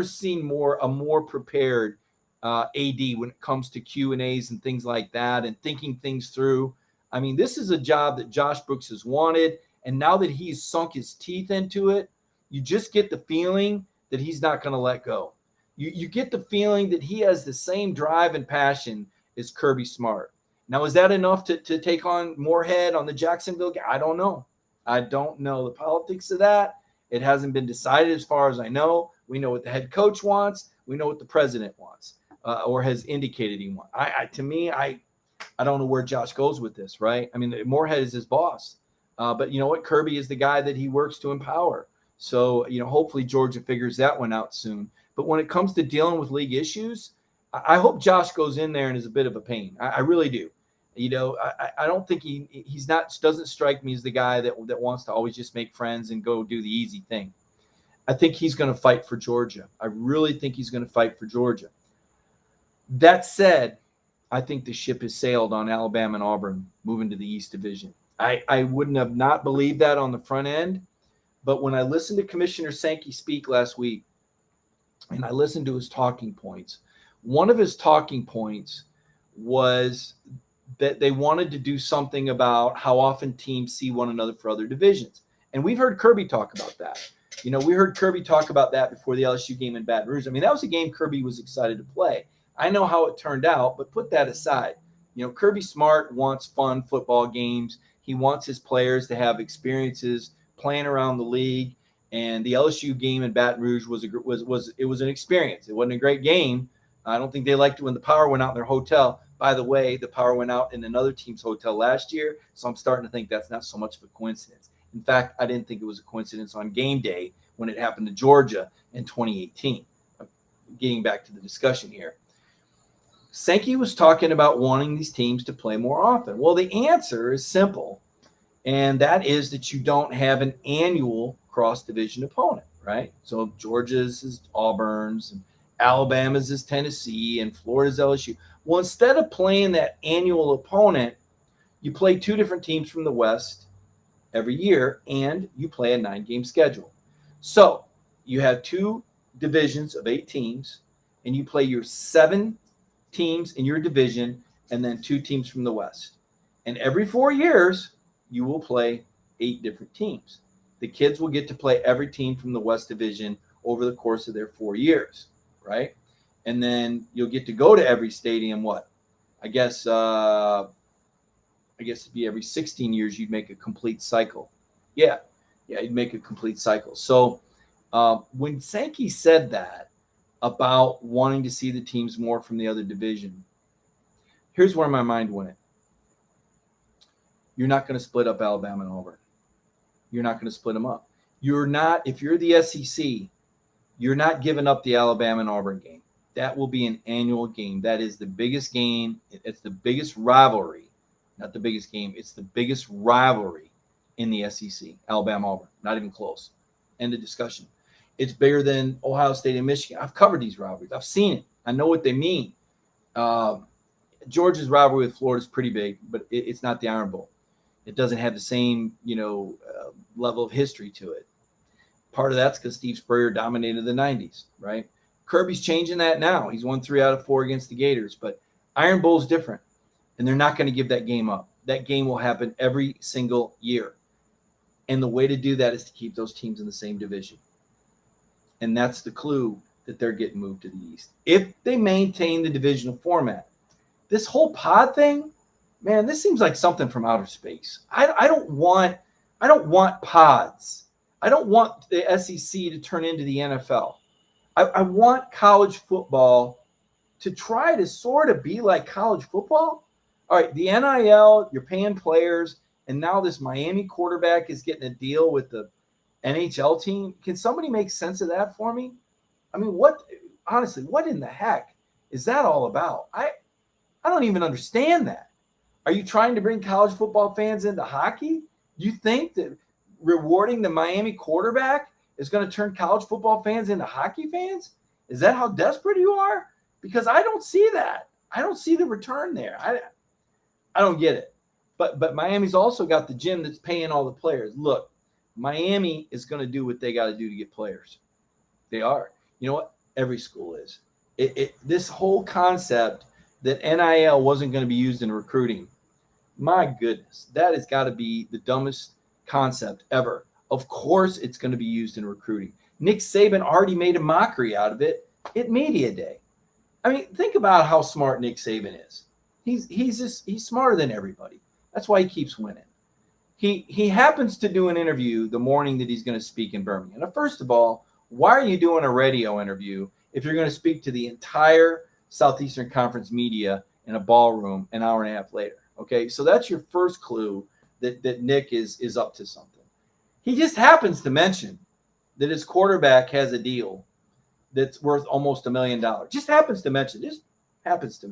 seen a more prepared AD when it comes to Q&As and things like that and thinking things through. I mean, this is a job that Josh Brooks has wanted, and now that he's sunk his teeth into it, you just get the feeling that he's not going to let go. You get the feeling that he has the same drive and passion as Kirby Smart. Now, is that enough to take on Moorhead on the Jacksonville game? I don't know. The politics of that. It hasn't been decided as far as I know. We know what the head coach wants. We know what the president wants or has indicated he wants. I don't know where Josh goes with this, right? I mean, Moorhead is his boss. But you know what? Kirby is the guy that he works to empower. So, hopefully Georgia figures that one out soon. But when it comes to dealing with league issues, I hope Josh goes in there and is a bit of a pain. I really do. I don't think doesn't strike me as the guy that wants to always just make friends and go do the easy thing. I think he's going to fight for Georgia. I really think he's going to fight for Georgia. That said, I think the ship has sailed on Alabama and Auburn moving to the East Division. I wouldn't have not believed that on the front end, but when I listened to Commissioner Sankey speak last week and I listened to his talking points, one of his talking points was that they wanted to do something about how often teams see one another for other divisions. And we've heard Kirby talk about that. We heard Kirby talk about that before the LSU game in Baton Rouge. I mean, that was a game Kirby was excited to play. I know how it turned out, but put that aside. Kirby Smart wants fun football games. He wants his players to have experiences playing around the league. And the LSU game in Baton Rouge was an experience. It wasn't a great game. I don't think they liked it when the power went out in their hotel. By the way, the power went out in another team's hotel last year, so I'm starting to think that's not so much of a coincidence. In fact, I didn't think it was a coincidence on game day when it happened to Georgia in 2018. Getting back to the discussion here. Sankey was talking about wanting these teams to play more often. Well, the answer is simple, and that is that you don't have an annual cross-division opponent, right? So Georgia's is Auburn's, and Alabama's is Tennessee, and Florida's LSU. Well, instead of playing that annual opponent, you play two different teams from the West every year, and you play a 9-game schedule. So you have two divisions of 8 teams, and you play your 7 teams in your division and then 2 teams from the West. And every 4 years, you will play 8 different teams. The kids will get to play every team from the West Division over the course of their 4 years, right? And then you'll get to go to every stadium, I guess it'd be every 16 years you'd make a complete cycle. Yeah, you'd make a complete cycle. So when Sankey said that about wanting to see the teams more from the other division, here's where my mind went. You're not going to split up Alabama and Auburn. You're not going to split them up. If you're the SEC, you're not giving up the Alabama and Auburn game. That will be an annual game. That is the biggest game. It's the biggest rivalry. Not the biggest game. It's the biggest rivalry in the SEC. Alabama, Auburn, not even close. End of discussion. It's bigger than Ohio State and Michigan. I've covered these rivalries. I've seen it. I know what they mean. Georgia's rivalry with Florida is pretty big, but it's not the Iron Bowl. It doesn't have the same, level of history to it. Part of that's because Steve Spurrier dominated the 90s, right? Kirby's changing that now. He's won 3 out of 4 against the Gators, but Iron Bowl's different, and they're not going to give that game up. That game will happen every single year, and the way to do that is to keep those teams in the same division, and that's the clue that they're getting moved to the East. If they maintain the divisional format, this whole pod thing, man, this seems like something from outer space. I don't want pods. I don't want the SEC to turn into the NFL. I want college football to try to sort of be like college football. All right, the NIL, you're paying players, and now this Miami quarterback is getting a deal with the NHL team. Can somebody make sense of that for me? I mean, what in the heck is that all about? I don't even understand that. Are you trying to bring college football fans into hockey? Do you think that rewarding the Miami quarterback is going to turn college football fans into hockey fans? Is that how desperate you are? Because I don't see that. I don't see the return there. I don't get it. But Miami's also got the gym that's paying all the players. Look, Miami is going to do what they got to do to get players. They are. You know what? Every school is. This whole concept that NIL wasn't going to be used in recruiting, my goodness, that has got to be the dumbest concept ever. Of course it's going to be used in recruiting. Nick Saban already made a mockery out of it at Media Day. I mean, think about how smart Nick Saban is. He's smarter than everybody. That's why he keeps winning. He happens to do an interview the morning that he's going to speak in Birmingham. Now, first of all, why are you doing a radio interview if you're going to speak to the entire Southeastern Conference media in a ballroom an hour and a half later? Okay, so that's your first clue that Nick is up to something. He just happens to mention that his quarterback has a deal that's worth almost $1 million. Just happens to mention it. Happens to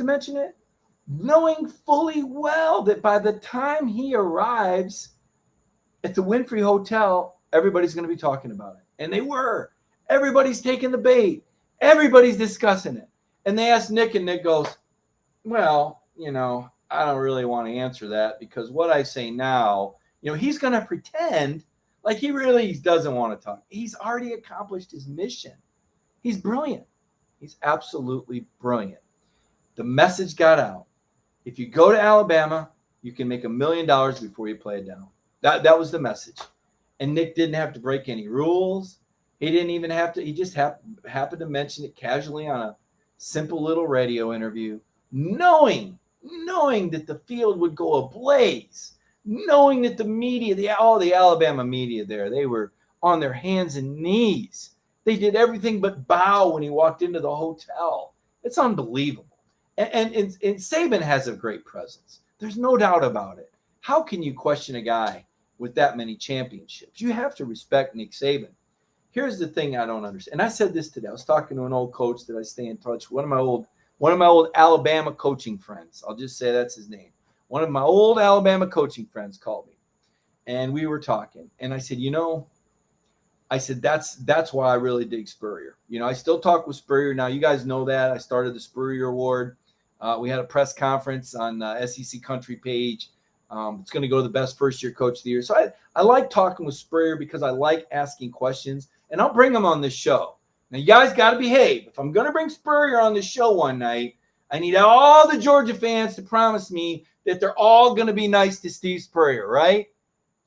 mention it, knowing fully well that by the time he arrives at the Winfrey Hotel, everybody's going to be talking about it. And they were. Everybody's taking the bait. Everybody's discussing it. And they asked Nick, and Nick goes, well, I don't really want to answer that because what I say now, he's going to pretend like he really doesn't want to talk. He's already accomplished his mission. He's brilliant. He's absolutely brilliant. The message got out. If you go to Alabama, you can make $1 million before you play it down. That was the message. And Nick didn't have to break any rules. He didn't even have to. He just happened to mention it casually on a simple little radio interview, knowing that the field would go ablaze, knowing that the media, all the Alabama media there, they were on their hands and knees. They did everything but bow when he walked into the hotel. It's unbelievable. And Saban has a great presence. There's no doubt about it. How can you question a guy with that many championships? You have to respect Nick Saban. Here's the thing I don't understand. And I said this today. I was talking to an old coach that I stay in touch with, one of my old Alabama coaching friends. I'll just say that's his name. One of my old Alabama coaching friends called me, and we were talking. And I said, that's why I really dig Spurrier. I still talk with Spurrier. Now, you guys know that. I started the Spurrier Award. We had a press conference on the SEC Country page. It's going to go to the best first-year coach of the year. So I like talking with Spurrier because I like asking questions, and I'll bring him on this show. Now, you guys got to behave. If I'm going to bring Spurrier on the show one night, I need all the Georgia fans to promise me that they're all going to be nice to Steve Spurrier, right?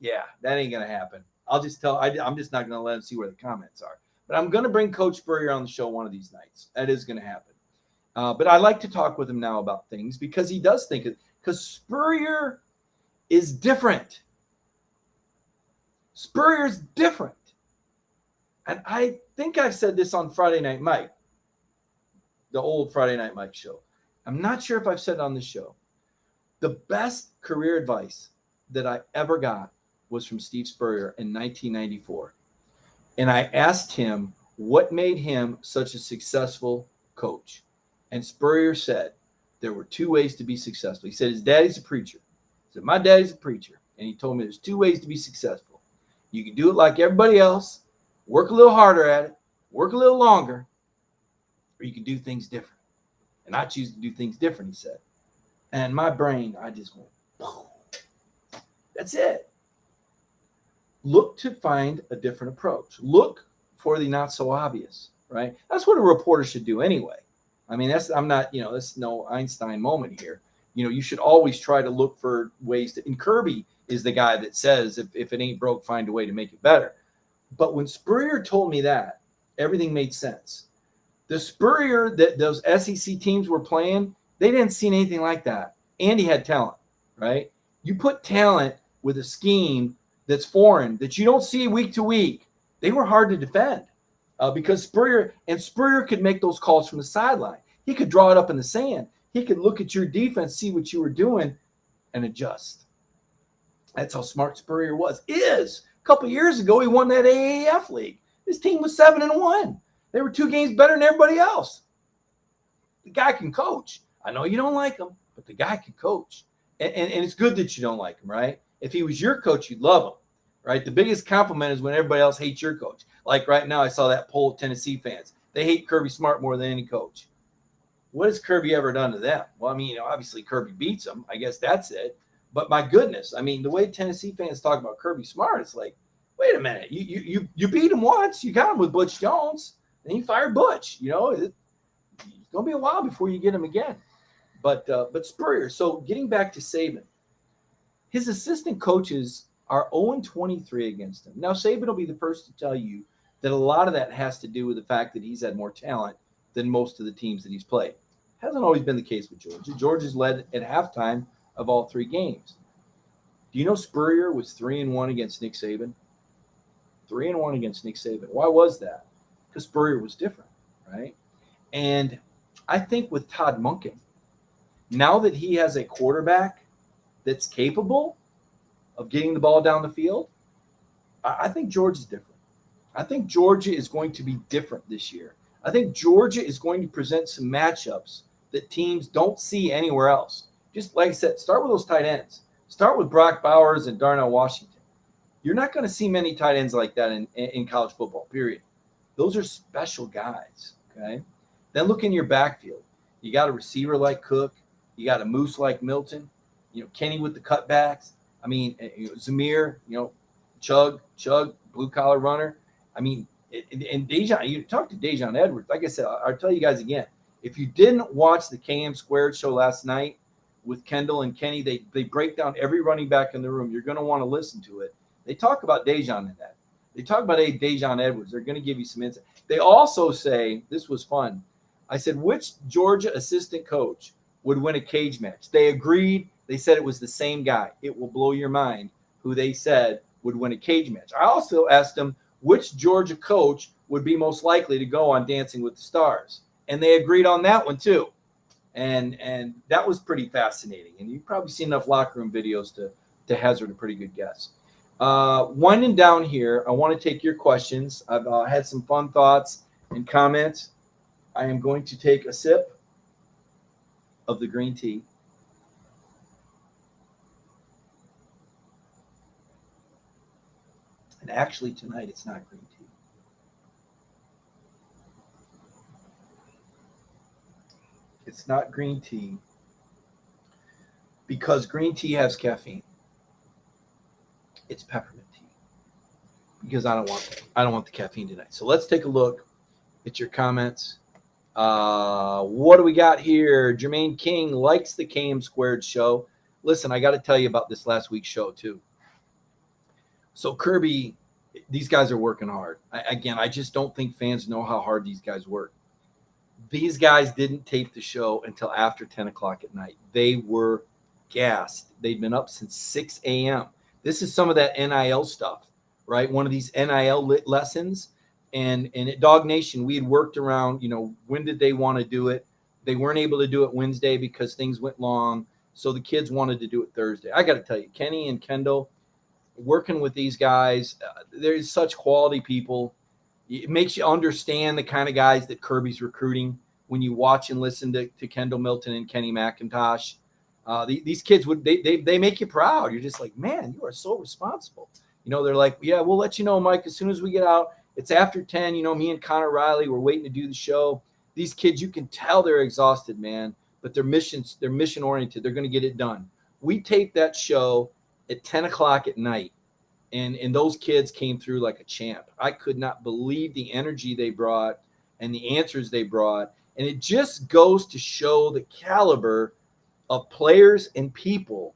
Yeah, that ain't going to happen. I'm just not going to let him see where the comments are. But I'm going to bring Coach Spurrier on the show one of these nights. That is going to happen. But I like to talk with him now about things because he does think it. Because Spurrier is different. Spurrier's different. And I think I've said this on Friday Night Mike, the old Friday Night Mike show. I'm not sure if I've said it on the show. The best career advice that I ever got was from Steve Spurrier in 1994. And I asked him what made him such a successful coach. And Spurrier said there were 2 ways to be successful. He said his daddy's a preacher. He said, my daddy's a preacher, and he told me there's 2 ways to be successful. You can do it like everybody else, work a little harder at it, work a little longer, or you can do things different. And I choose to do things different, he said. And my brain, I just went, boom. That's it. Look to find a different approach. Look for the not so obvious, right? That's what a reporter should do anyway. I mean, that's no Einstein moment here. You should always try to look for ways to, and Kirby is the guy that says, if it ain't broke, find a way to make it better. But when Spurrier told me that, everything made sense. The Spurrier that those SEC teams were playing, they didn't see anything like that. And he had talent, right? You put talent with a scheme that's foreign, that you don't see week to week. They were hard to defend because Spurrier could make those calls from the sideline. He could draw it up in the sand. He could look at your defense, see what you were doing, and adjust. That's how smart Spurrier was. A couple of years ago, he won that AAF league. His team was 7-1. They were 2 games better than everybody else. The guy can coach. I know you don't like him, but the guy can coach. And it's good that you don't like him, right? If he was your coach, you'd love him, right? The biggest compliment is when everybody else hates your coach. Like right now, I saw that poll of Tennessee fans. They hate Kirby Smart more than any coach. What has Kirby ever done to them? Well, I mean, obviously Kirby beats them. I guess that's it. But my goodness, I mean, the way Tennessee fans talk about Kirby Smart, it's like, wait a minute. You beat him once. You got him with Butch Jones. Then you fired Butch. It's going to be a while before you get him again. But Spurrier, so getting back to Saban, his assistant coaches are 0-23 against him. Now, Saban will be the first to tell you that a lot of that has to do with the fact that he's had more talent than most of the teams that he's played. Hasn't always been the case with Georgia. Georgia's led at halftime of all 3 games. Do you know Spurrier was 3-1 against Nick Saban? 3-1 against Nick Saban. Why was that? Because Spurrier was different, right? And I think with Todd Monken, now that he has a quarterback that's capable of getting the ball down the field, I think Georgia's different. I think Georgia is going to be different this year. I think Georgia is going to present some matchups that teams don't see anywhere else. Just like I said, start with those tight ends. Start with Brock Bowers and Darnell Washington. You're not going to see many tight ends like that in college football, period. Those are special guys, okay? Then look in your backfield. You got a receiver like Cook. You got a moose like Milton. Kenny with the cutbacks. I mean, Zamir, Chug, blue-collar runner. I mean, and Dejon, you talk to Dejon Edwards. Like I said, I'll tell you guys again, if you didn't watch the KM Squared show last night with Kendall and Kenny, they break down every running back in the room. You're going to want to listen to it. They talk about Dejon in that. They talk about Dejon Edwards. They're going to give you some insight. They also say, this was fun. I said, which Georgia assistant coach would win a cage match? They agreed. They said it was the same guy. It will blow your mind who they said would win a cage match. I also asked them which Georgia coach would be most likely to go on Dancing with the Stars. And they agreed on that one too. And that was pretty fascinating. And you've probably seen enough locker room videos to hazard a pretty good guess. Winding down here, I want to take your questions. I've had some fun thoughts and comments. I am going to take a sip of the green tea. And actually tonight it's not green tea. It's not green tea because green tea has caffeine. It's peppermint tea because I don't want the caffeine tonight. So let's take a look at your comments. What do we got here? Jermaine King likes the KM Squared show. Listen, I got to tell you about this last week's show too. So Kirby, these guys are working hard. I just don't think fans know how hard these guys work. These guys didn't tape the show until after 10 o'clock at night. They were gassed. They'd been up since 6 a.m. This is some of that NIL stuff, right? One of these NIL lessons. And at Dog Nation, we had worked around, when did they want to do it? They weren't able to do it Wednesday because things went long. So the kids wanted to do it Thursday. I got to tell you, Kenny and Kendall, working with these guys, there's such quality people. It makes you understand the kind of guys that Kirby's recruiting when you watch and listen to Kendall Milton and Kenny McIntosh. These kids they make you proud. You're just like, man, you are so responsible. They're like, yeah, we'll let you know, Mike, as soon as we get out. It's after 10. Me and Connor Riley, we're waiting to do the show. These kids, you can tell they're exhausted, man, but they're mission oriented. They're going to get it done. We taped that show at 10 o'clock at night, and those kids came through like a champ. I could not believe the energy they brought and the answers they brought. And it just goes to show the caliber of players and people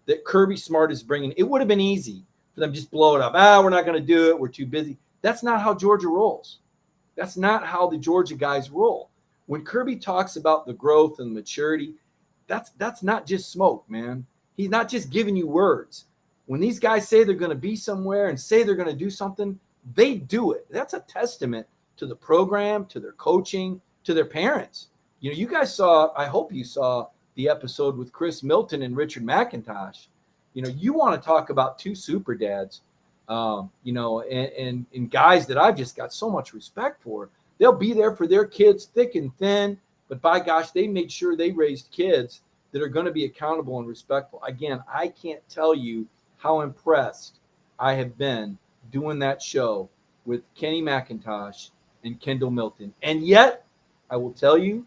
that Kirby Smart is bringing. It would have been easy for them to just blow it up. We're not going to do it. We're too busy. That's not how Georgia rolls. That's not how the Georgia guys roll. When Kirby talks about the growth and maturity, that's not just smoke, man. He's not just giving you words. When these guys say they're going to be somewhere and say they're going to do something, they do it. That's a testament to the program, to their coaching, to their parents. You guys saw, I hope you saw the episode with Chris Milton and Richard McIntosh. You want to talk about two super dads, and guys that I've just got so much respect for. They'll be there for their kids thick and thin, but by gosh, they made sure they raised kids that are going to be accountable and respectful. Again, I can't tell you how impressed I have been doing that show with Kenny McIntosh and Kendall Milton. And yet, I will tell you,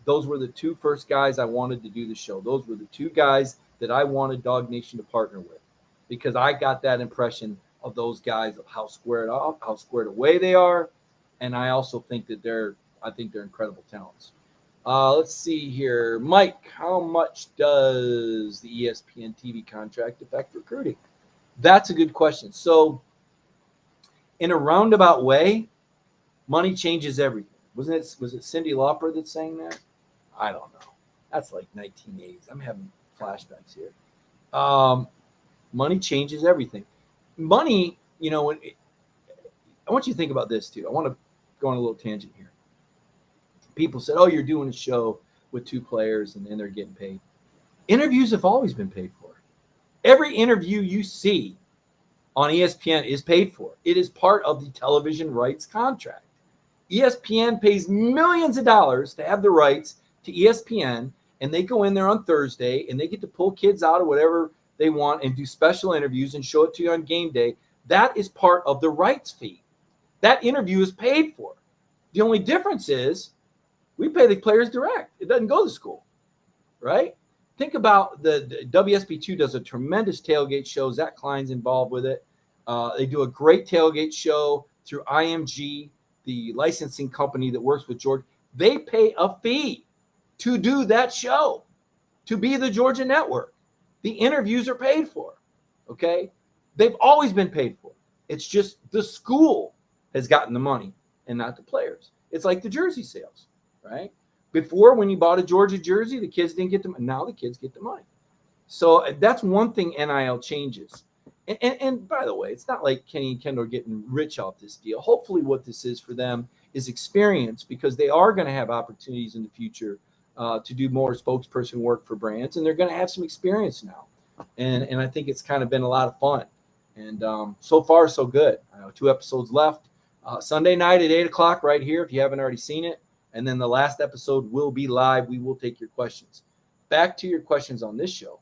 those were the two first guys I wanted to do the show. Those were the two guys that I wanted Dog Nation to partner with, because I got that impression of those guys, of how squared away they are. And I also think that they're incredible talents. Let's see here. Mike, how much does the ESPN TV contract affect recruiting? That's a good question. So in a roundabout way, money changes everything. Was it Cyndi Lauper that sang that? I don't know. That's like 1980s. I'm having flashbacks here. Money changes everything. Money, I want you to think about this too. I want to go on a little tangent here. People said, oh, you're doing a show with two players and they're getting paid. Interviews have always been paid for. Every interview you see on ESPN is paid for. It is part of the television rights contract. ESPN pays millions of dollars to have the rights to ESPN, and they go in there on Thursday and they get to pull kids out of whatever they want and do special interviews and show it to you on game day. That is part of the rights fee. That interview is paid for. The only difference is we pay the players direct. It doesn't go to school, right? Think about the WSB2 does a tremendous tailgate show. Zach Klein's involved with it. They do a great tailgate show through IMG, the licensing company that works with Georgia. They pay a fee to do that show, to be the Georgia network. The interviews are paid for, okay? They've always been paid for. It's just the school has gotten the money and not the players. It's like the jersey sales, right? Before, when you bought a Georgia jersey, the kids didn't get the money. Now the kids get the money. So that's one thing NIL changes. And by the way, it's not like Kenny and Kendall are getting rich off this deal. Hopefully what this is for them is experience, because they are going to have opportunities in the future to do more spokesperson work for brands, and they're going to have some experience now. And I think it's kind of been a lot of fun. And so far, so good. 2 episodes left. Sunday night at 8 o'clock right here, if you haven't already seen it. And then the last episode will be live. We will take your questions. Back to your questions on this show.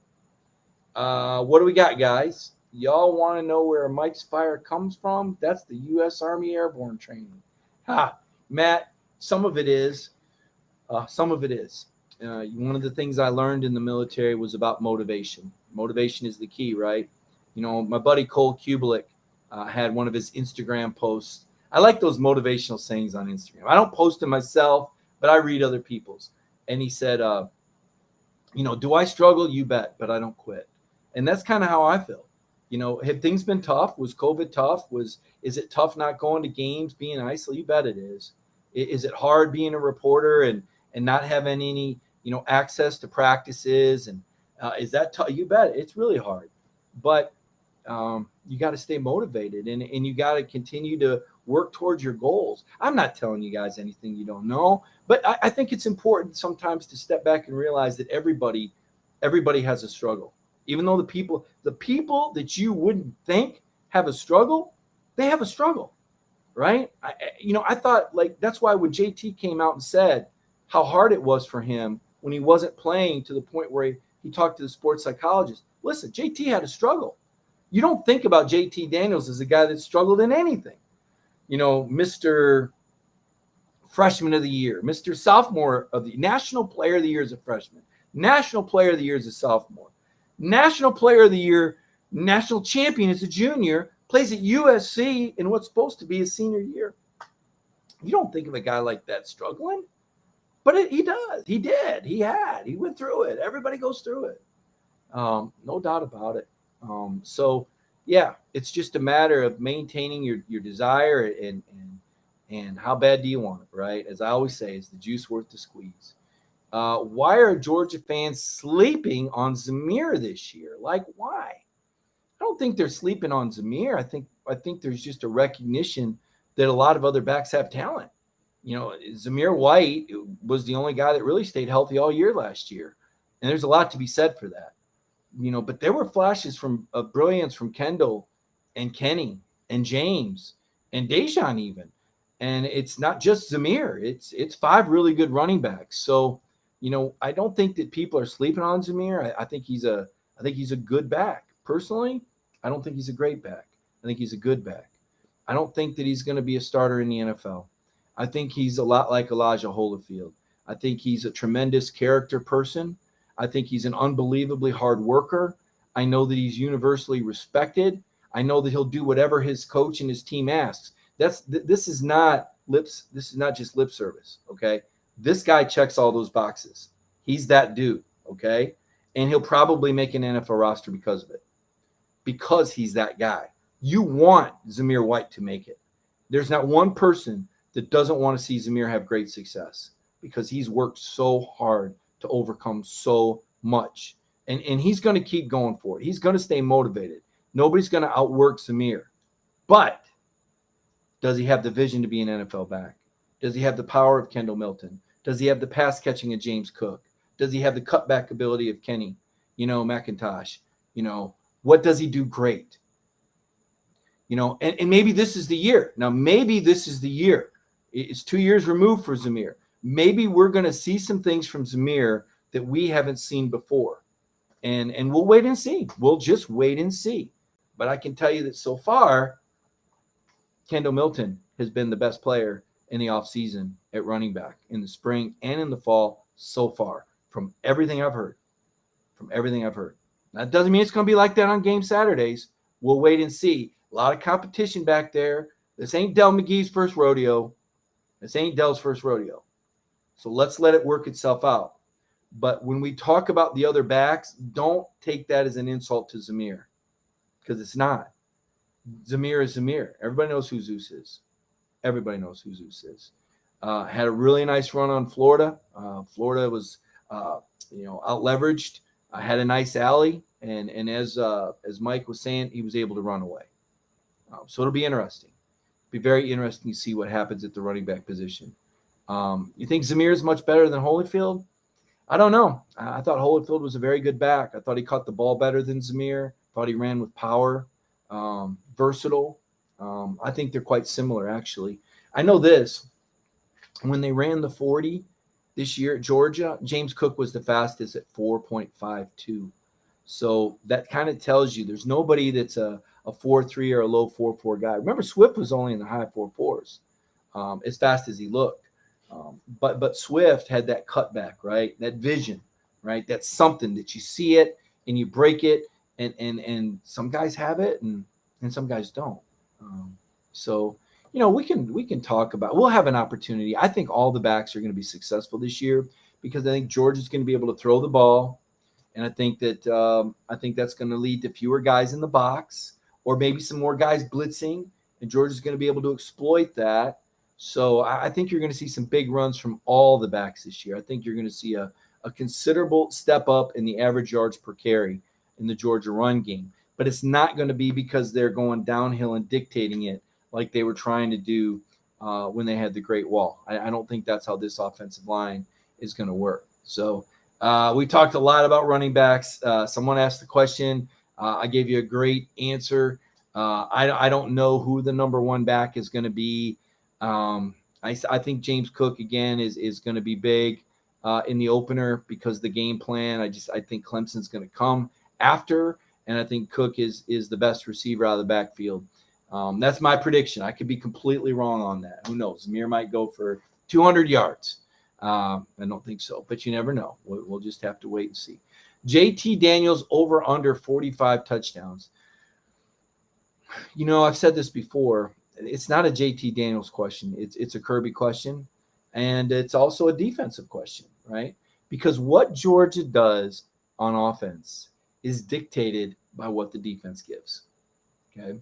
What do we got, guys? Y'all want to know where Mike's fire comes from? That's the U.S. Army Airborne training. Matt, some of it is. Some of it is. One of the things I learned in the military was about motivation. Motivation is the key, right? My buddy Cole Kubelik had one of his Instagram posts. I like those motivational sayings on Instagram. I don't post them myself, but I read other people's. And he said, do I struggle? You bet, but I don't quit. And that's kind of how I feel. Have things been tough? Was COVID tough? Is it tough not going to games, being isolated? You bet it is. Is it hard being a reporter and not having any, access to practices? And is that tough? You bet. It's really hard. But you got to stay motivated and you got to continue to work towards your goals. I'm not telling you guys anything you don't know, but I think it's important sometimes to step back and realize that everybody has a struggle. Even though the people that you wouldn't think have a struggle, they have a struggle, right? I thought, like, that's why when JT came out and said how hard it was for him when he wasn't playing to the point where He talked to the sports psychologist. Listen, JT had a struggle. You don't think about JT Daniels as a guy that struggled in anything. Mr. Freshman of the Year, Mr. Sophomore of the National Player of the Year as a freshman, National Player of the Year as a sophomore, National Player of the Year, National Champion as a junior, plays at USC in what's supposed to be his senior year. You don't think of a guy like that struggling, but he does. He did. He went through it. Everybody goes through it. No doubt about it. So yeah, it's just a matter of maintaining your desire and how bad do you want it, right? As I always say, is the juice worth the squeeze? Why are Georgia fans sleeping on Zamir this year? Like, why? I don't think they're sleeping on Zamir. I think there's just a recognition that a lot of other backs have talent. Zamir White was the only guy that really stayed healthy all year last year. And there's a lot to be said for that. But there were flashes of brilliance from Kendall and Kenny and James and Dejon even. And it's not just Zamir. It's 5 really good running backs. So, I don't think that people are sleeping on Zamir. I think he's a good back. Personally, I don't think he's a great back. I think he's a good back. I don't think that he's going to be a starter in the NFL. I think he's a lot like Elijah Holyfield. I think he's a tremendous character person. I think he's an unbelievably hard worker. I know that he's universally respected. I know that he'll do whatever his coach and his team asks. This is not just lip service, okay? This guy checks all those boxes. He's that dude, okay? And he'll probably make an NFL roster because of it, because he's that guy. You want Zamir White to make it. There's not one person that doesn't want to see Zamir have great success because he's worked so hard to overcome so much. And he's going to keep going for it. He's going to stay motivated. Nobody's going to outwork Zamir. But does he have the vision to be an NFL back? Does he have the power of Kendall Milton? Does he have the pass catching of James Cook? Does he have the cutback ability of Kenny, McIntosh? What does he do great? And maybe this is the year. Now, maybe this is the year. It's 2 years removed for Zamir. Maybe we're going to see some things from Zamir that we haven't seen before. And we'll wait and see. We'll just wait and see. But I can tell you that so far, Kendall Milton has been the best player in the offseason at running back in the spring and in the fall so far, from everything I've heard. That doesn't mean it's going to be like that on game Saturdays. We'll wait and see. A lot of competition back there. This ain't Del McGee's first rodeo. This ain't Del's first rodeo. So let's let it work itself out. But when we talk about the other backs, don't take that as an insult to Zamir, because it's not. Zamir is Zamir. Everybody knows who Zeus is. Had a really nice run on Florida. Florida was, out leveraged. Had a nice alley, and as Mike was saying, he was able to run away. So it'll be interesting. Be very interesting to see what happens at the running back position. You think Zamir is much better than Holyfield? I don't know. I thought Holyfield was a very good back. I thought he caught the ball better than Zamir. Thought he ran with power, versatile. I think they're quite similar, actually. I know this. When they ran the 40 this year at Georgia, James Cook was the fastest at 4.52. So that kind of tells you there's nobody that's a 4.3 or a low 4.4 guy. Remember, Swift was only in the high 4.4s, as fast as he looked. But Swift had that cutback, right? That vision, right? That's something that you see it and you break it, and some guys have it and some guys don't. So we can talk about. We'll have an opportunity. I think all the backs are going to be successful this year because I think Georgia's going to be able to throw the ball, and I think that's going to lead to fewer guys in the box or maybe some more guys blitzing, and Georgia's going to be able to exploit that. So I think you're going to see some big runs from all the backs this year. I think you're going to see a considerable step up in the average yards per carry in the Georgia run game. But it's not going to be because they're going downhill and dictating it like they were trying to do when they had the Great Wall. I don't think that's how this offensive line is going to work. So we talked a lot about running backs. Someone asked the question. I gave you a great answer. I don't know who the number one back is going to be. I think James Cook, again, is going to be big. in the opener because the game plan. I think Clemson's going to come after, and I think Cook is the best receiver out of the backfield. That's my prediction. I could be completely wrong on that. Who knows? Zamir might go for 200 yards. I don't think so, but you never know. We'll just have to wait and see. JT Daniels over under 45 touchdowns. I've said this before. It's not a JT Daniels question. It's a Kirby question, and it's also a defensive question, right? Because what Georgia does on offense is dictated by what the defense gives, okay?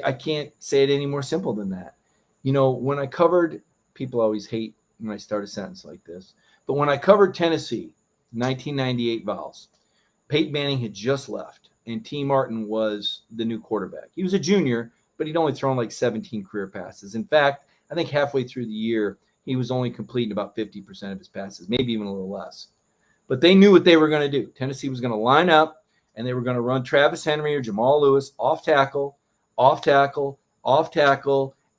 I can't say it any more simple than that. When I covered – people always hate when I start a sentence like this. But when I covered Tennessee, 1998 Vols, Peyton Manning had just left, and T. Martin was the new quarterback. He was a junior, but he'd only thrown like 17 career passes. In fact, I think halfway through the year, he was only completing about 50% of his passes, maybe even a little less. But they knew what they were going to do. Tennessee was going to line up, and they were going to run Travis Henry or Jamal Lewis off tackle,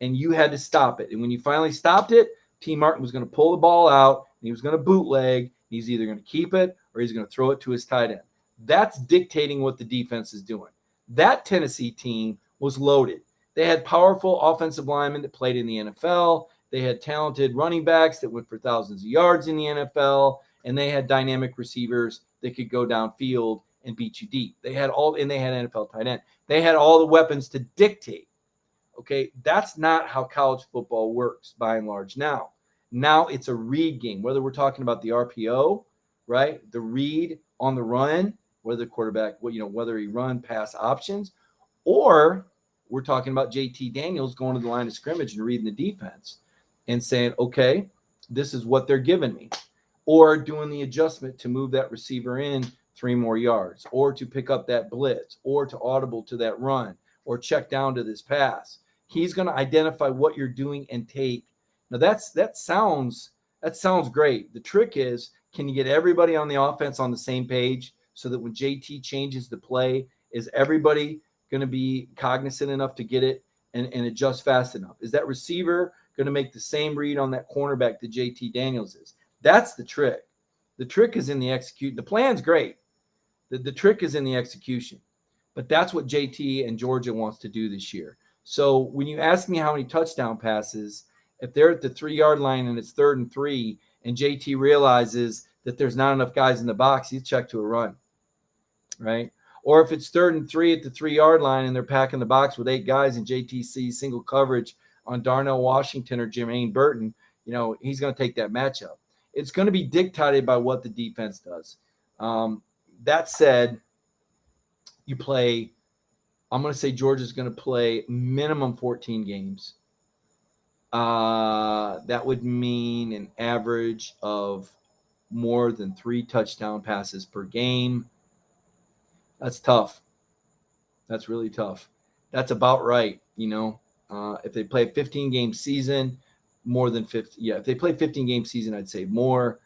and you had to stop it. And when you finally stopped it, T. Martin was going to pull the ball out, and he was going to bootleg. He's either going to keep it or he's going to throw it to his tight end. That's dictating what the defense is doing. That Tennessee team was loaded. They had powerful offensive linemen that played in the NFL. They had talented running backs that went for thousands of yards in the NFL, and they had dynamic receivers that could go downfield and beat you deep. They had NFL tight end. They had all the weapons to dictate. Okay, that's not how college football works by and large now. Now it's a read game, whether we're talking about the RPO, right? The read on the run, whether the quarterback, whether he run pass options, or we're talking about JT Daniels going to the line of scrimmage and reading the defense and saying, okay, this is what they're giving me, or doing the adjustment to move that receiver in 3 more yards, or to pick up that blitz, or to audible to that run, or check down to this pass. He's going to identify what you're doing and take. Now that sounds great. The trick is, can you get everybody on the offense on the same page so that when JT changes the play, is everybody going to be cognizant enough to get it and adjust fast enough? Is that receiver going to make the same read on that cornerback that JT Daniels is? That's the trick. The trick is in the execute. The plan's great. The trick is in the execution. But that's what JT and Georgia wants to do this year. So when you ask me how many touchdown passes, if they're at the 3-yard line and it's 3rd and 3, and JT realizes that there's not enough guys in the box, he's checked to a run, right? Or if it's 3rd and 3 at the 3-yard line and they're packing the box with 8 guys and JT sees single coverage on Darnell Washington or Jermaine Burton, he's going to take that matchup. It's going to be dictated by what the defense does. That said, I'm going to say Georgia's going to play minimum 14 games. That would mean an average of more than 3 touchdown passes per game. That's tough. That's really tough. That's about right. If they play a 15-game season, more than 50. Yeah, if they play 15-game season, I'd say more.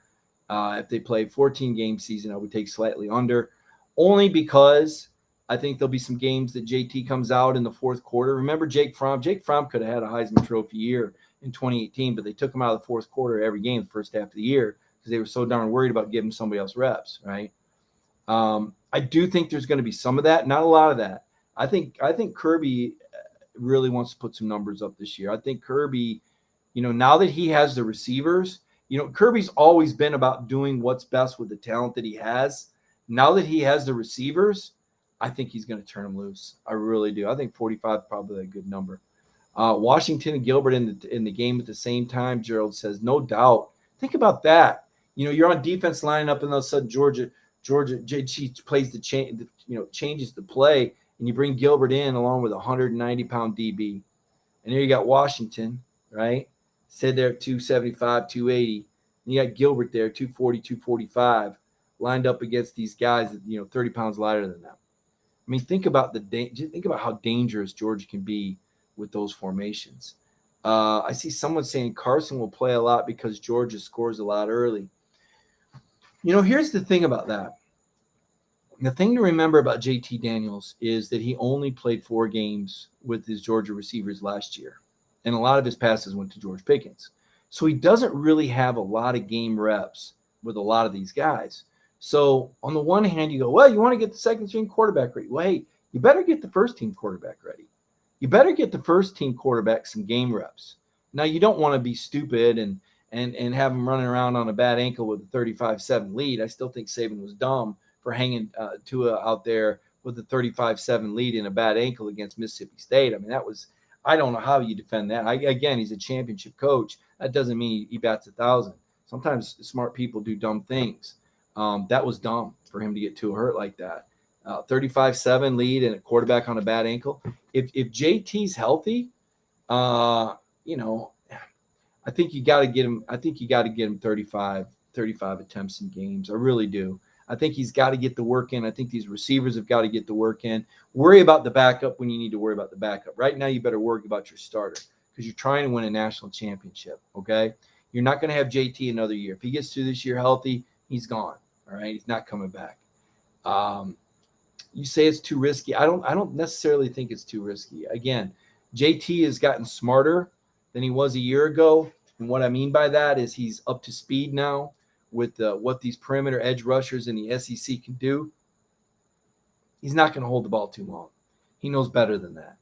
If they play 14-game season, I would take slightly under, only because I think there'll be some games that JT comes out in the fourth quarter. Remember Jake Fromm? Jake Fromm could have had a Heisman Trophy year in 2018, but they took him out of the fourth quarter every game the first half of the year because they were so darn worried about giving somebody else reps, right? I do think there's going to be some of that, not a lot of that. I think Kirby really wants to put some numbers up this year. I think Kirby, now that he has the receivers, Kirby's always been about doing what's best with the talent that he has. Now that he has the receivers, I think he's going to turn them loose. I really do. I think 45 is probably a good number. Washington and Gilbert in the game at the same time, Gerald says, no doubt. Think about that. You're on defense lining up, and all of a sudden Georgia JT plays changes the play, and you bring Gilbert in along with a 190-pound DB. And here you got Washington, right? Said there at 275, 280. And you got Gilbert there, 240, 245, lined up against these guys that, 30 pounds lighter than them. I mean, think about how dangerous Georgia can be with those formations. I see someone saying Carson will play a lot because Georgia scores a lot early. Here's the thing about that. The thing to remember about JT Daniels is that he only played 4 games with his Georgia receivers last year, and a lot of his passes went to George Pickens. So he doesn't really have a lot of game reps with a lot of these guys. So on the one hand, you go, well, you want to get the second string quarterback ready. Well, hey, you better get the first team quarterback ready. You better get the first team quarterback some game reps. Now, you don't want to be stupid and have him running around on a bad ankle with a 35-7 lead. I still think Saban was dumb for hanging Tua out there with a 35-7 lead in a bad ankle against Mississippi State. I mean, I don't know how you defend that. Again, he's a championship coach. That doesn't mean he bats 1,000. Sometimes smart people do dumb things. That was dumb for him to get Tua hurt like that. 35-7 lead and a quarterback on a bad ankle. If JT's healthy, I think you got to get him. I think you got to get him 35 attempts in games. I really do. I think he's got to get the work in. I think these receivers have got to get the work in. Worry about the backup when you need to worry about the backup. Right now, you better worry about your starter because you're trying to win a national championship, okay? You're not going to have JT another year. If he gets through this year healthy, he's gone, all right? He's not coming back. You say it's too risky. I don't necessarily think it's too risky. Again, JT has gotten smarter than he was a year ago, and what I mean by that is he's up to speed now with what these perimeter edge rushers in the SEC can do. He's not going to hold the ball too long. He knows better than that.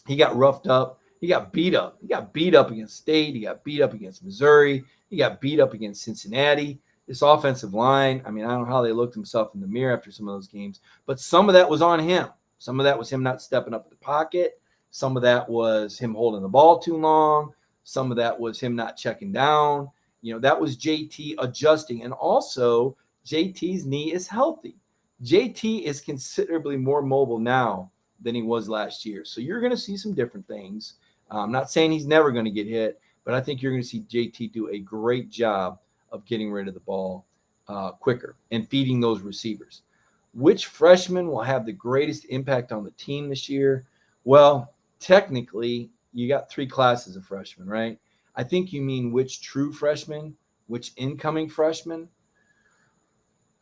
He got roughed up. He got beat up. He got beat up against State. He got beat up against Missouri. He got beat up against Cincinnati. This offensive line, I mean, I don't know how they looked himself in the mirror after some of those games, but some of that was on him. Some of that was him not stepping up in the pocket. Some of that was him holding the ball too long. Some of that was him not checking down. That was JT adjusting. And also, JT's knee is healthy. JT is considerably more mobile now than he was last year. So you're going to see some different things. I'm not saying he's never going to get hit, but I think you're going to see JT do a great job of getting rid of the ball quicker and feeding those receivers. Which freshman will have the greatest impact on the team this year? Well, technically, you got 3 classes of freshmen, right? I think you mean which true freshman, which incoming freshman.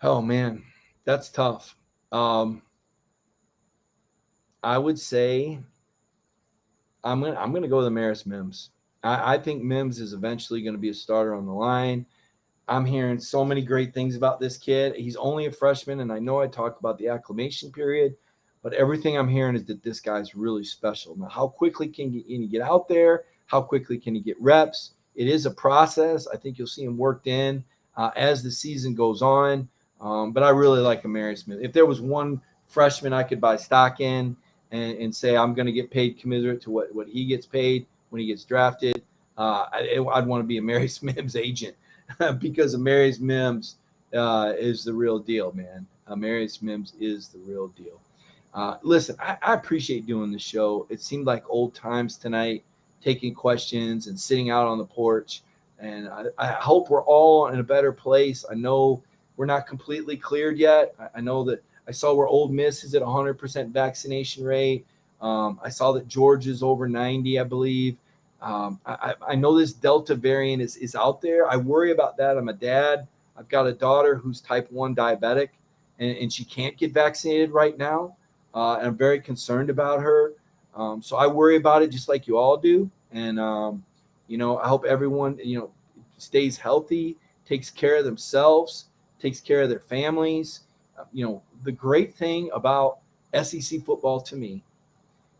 Oh, man, that's tough. I would say I'm gonna go with Amaris Mims. I think Mims is eventually going to be a starter on the line. I'm hearing so many great things about this kid. He's only a freshman, and I know I talk about the acclimation period, but everything I'm hearing is that this guy's really special. Now, how quickly can he get out there? How quickly can he get reps? It is a process. I think you'll see him worked in as the season goes on. But I really like Amaris Smith. If there was one freshman I could buy stock in and say I'm going to get paid commensurate to what he gets paid when he gets drafted, I'd want to be Amaris Mims' agent because Amaris Mims is the real deal, man. Amaris Mims is the real deal. Listen, I appreciate doing the show. It seemed like old times tonight, taking questions and sitting out on the porch. And I hope we're all in a better place. I know we're not completely cleared yet. I know that I saw where Ole Miss is at 100% vaccination rate. I saw that Georgia's over 90, I believe. I know this Delta variant is out there. I worry about that. I'm a dad. I've got a daughter who's type 1 diabetic, and she can't get vaccinated right now. And I'm very concerned about her. So I worry about it just like you all do. And, I hope everyone, stays healthy, takes care of themselves, takes care of their families. The great thing about SEC football to me,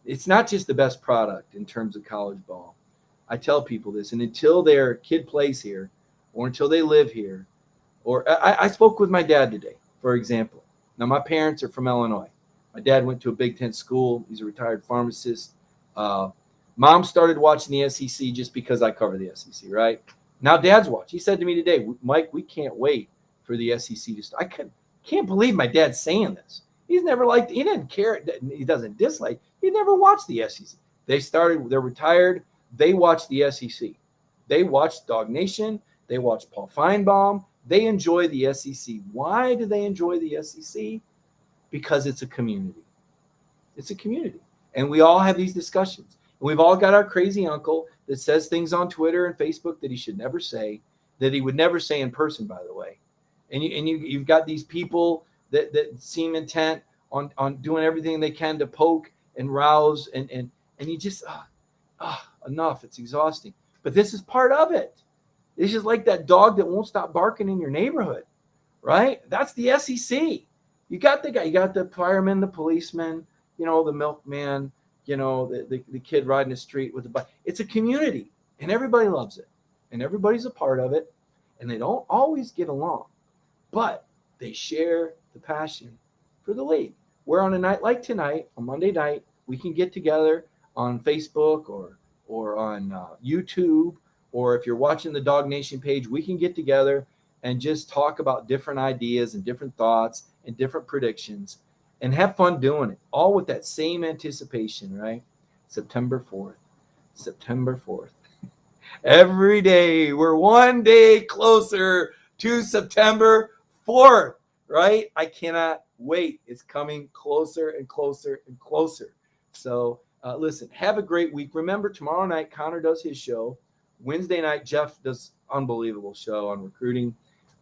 it's not just the best product in terms of college ball. I tell people this, and until their kid plays here or until they live here, or I spoke with my dad today, for example. Now, my parents are from Illinois. My dad went to a Big Ten school. He's a retired pharmacist. Mom started watching the SEC just because I cover the SEC, right? Now Dad's watching. He said to me today, Mike, we can't wait for the SEC to start. I can't believe my dad's saying this. He's never liked – he didn't care. He doesn't dislike. He never watched the SEC. They're retired. They watch the SEC. They watch Dog Nation. They watch Paul Feinbaum. They enjoy the SEC. Why do they enjoy the SEC? Because it's a community. It's a community. And we all have these discussions. And we've all got our crazy uncle that says things on Twitter and Facebook that he should never say, that he would never say in person, by the way. And you've got these people that seem intent on doing everything they can to poke and rouse. And you just, enough. It's exhausting. But this is part of it. It's just like that dog that won't stop barking in your neighborhood, right? That's the SEC. You got the guy, you got the fireman, the policeman, the milkman, the kid riding the street with the bike. It's a community, and everybody loves it, and everybody's a part of it, and they don't always get along, but they share the passion for the league. Where on a night like tonight, on Monday night, we can get together on Facebook or on YouTube, or if you're watching the Dog Nation page, we can get together and just talk about different ideas and different thoughts and different predictions and have fun doing it, all with that same anticipation, right? September 4th. Every day, we're one day closer to September 4th, right? I cannot wait. It's coming closer and closer and closer. So listen, have a great week. Remember, tomorrow night, Connor does his show. Wednesday night, Jeff does unbelievable show on recruiting.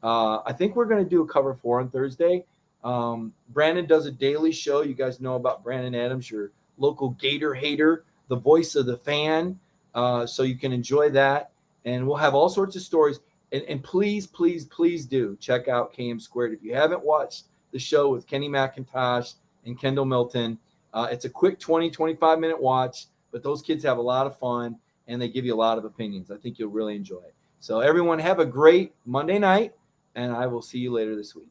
I think we're going to do a cover 4 on Thursday. Brandon does a daily show. You guys know about Brandon Adams, your local Gator hater, the voice of the fan. So you can enjoy that. And we'll have all sorts of stories. And please, please, please do check out KM Squared. If you haven't watched the show with Kenny McIntosh and Kendall Milton, it's a quick 20, 25-minute watch, but those kids have a lot of fun, and they give you a lot of opinions. I think you'll really enjoy it. So everyone have a great Monday night, and I will see you later this week.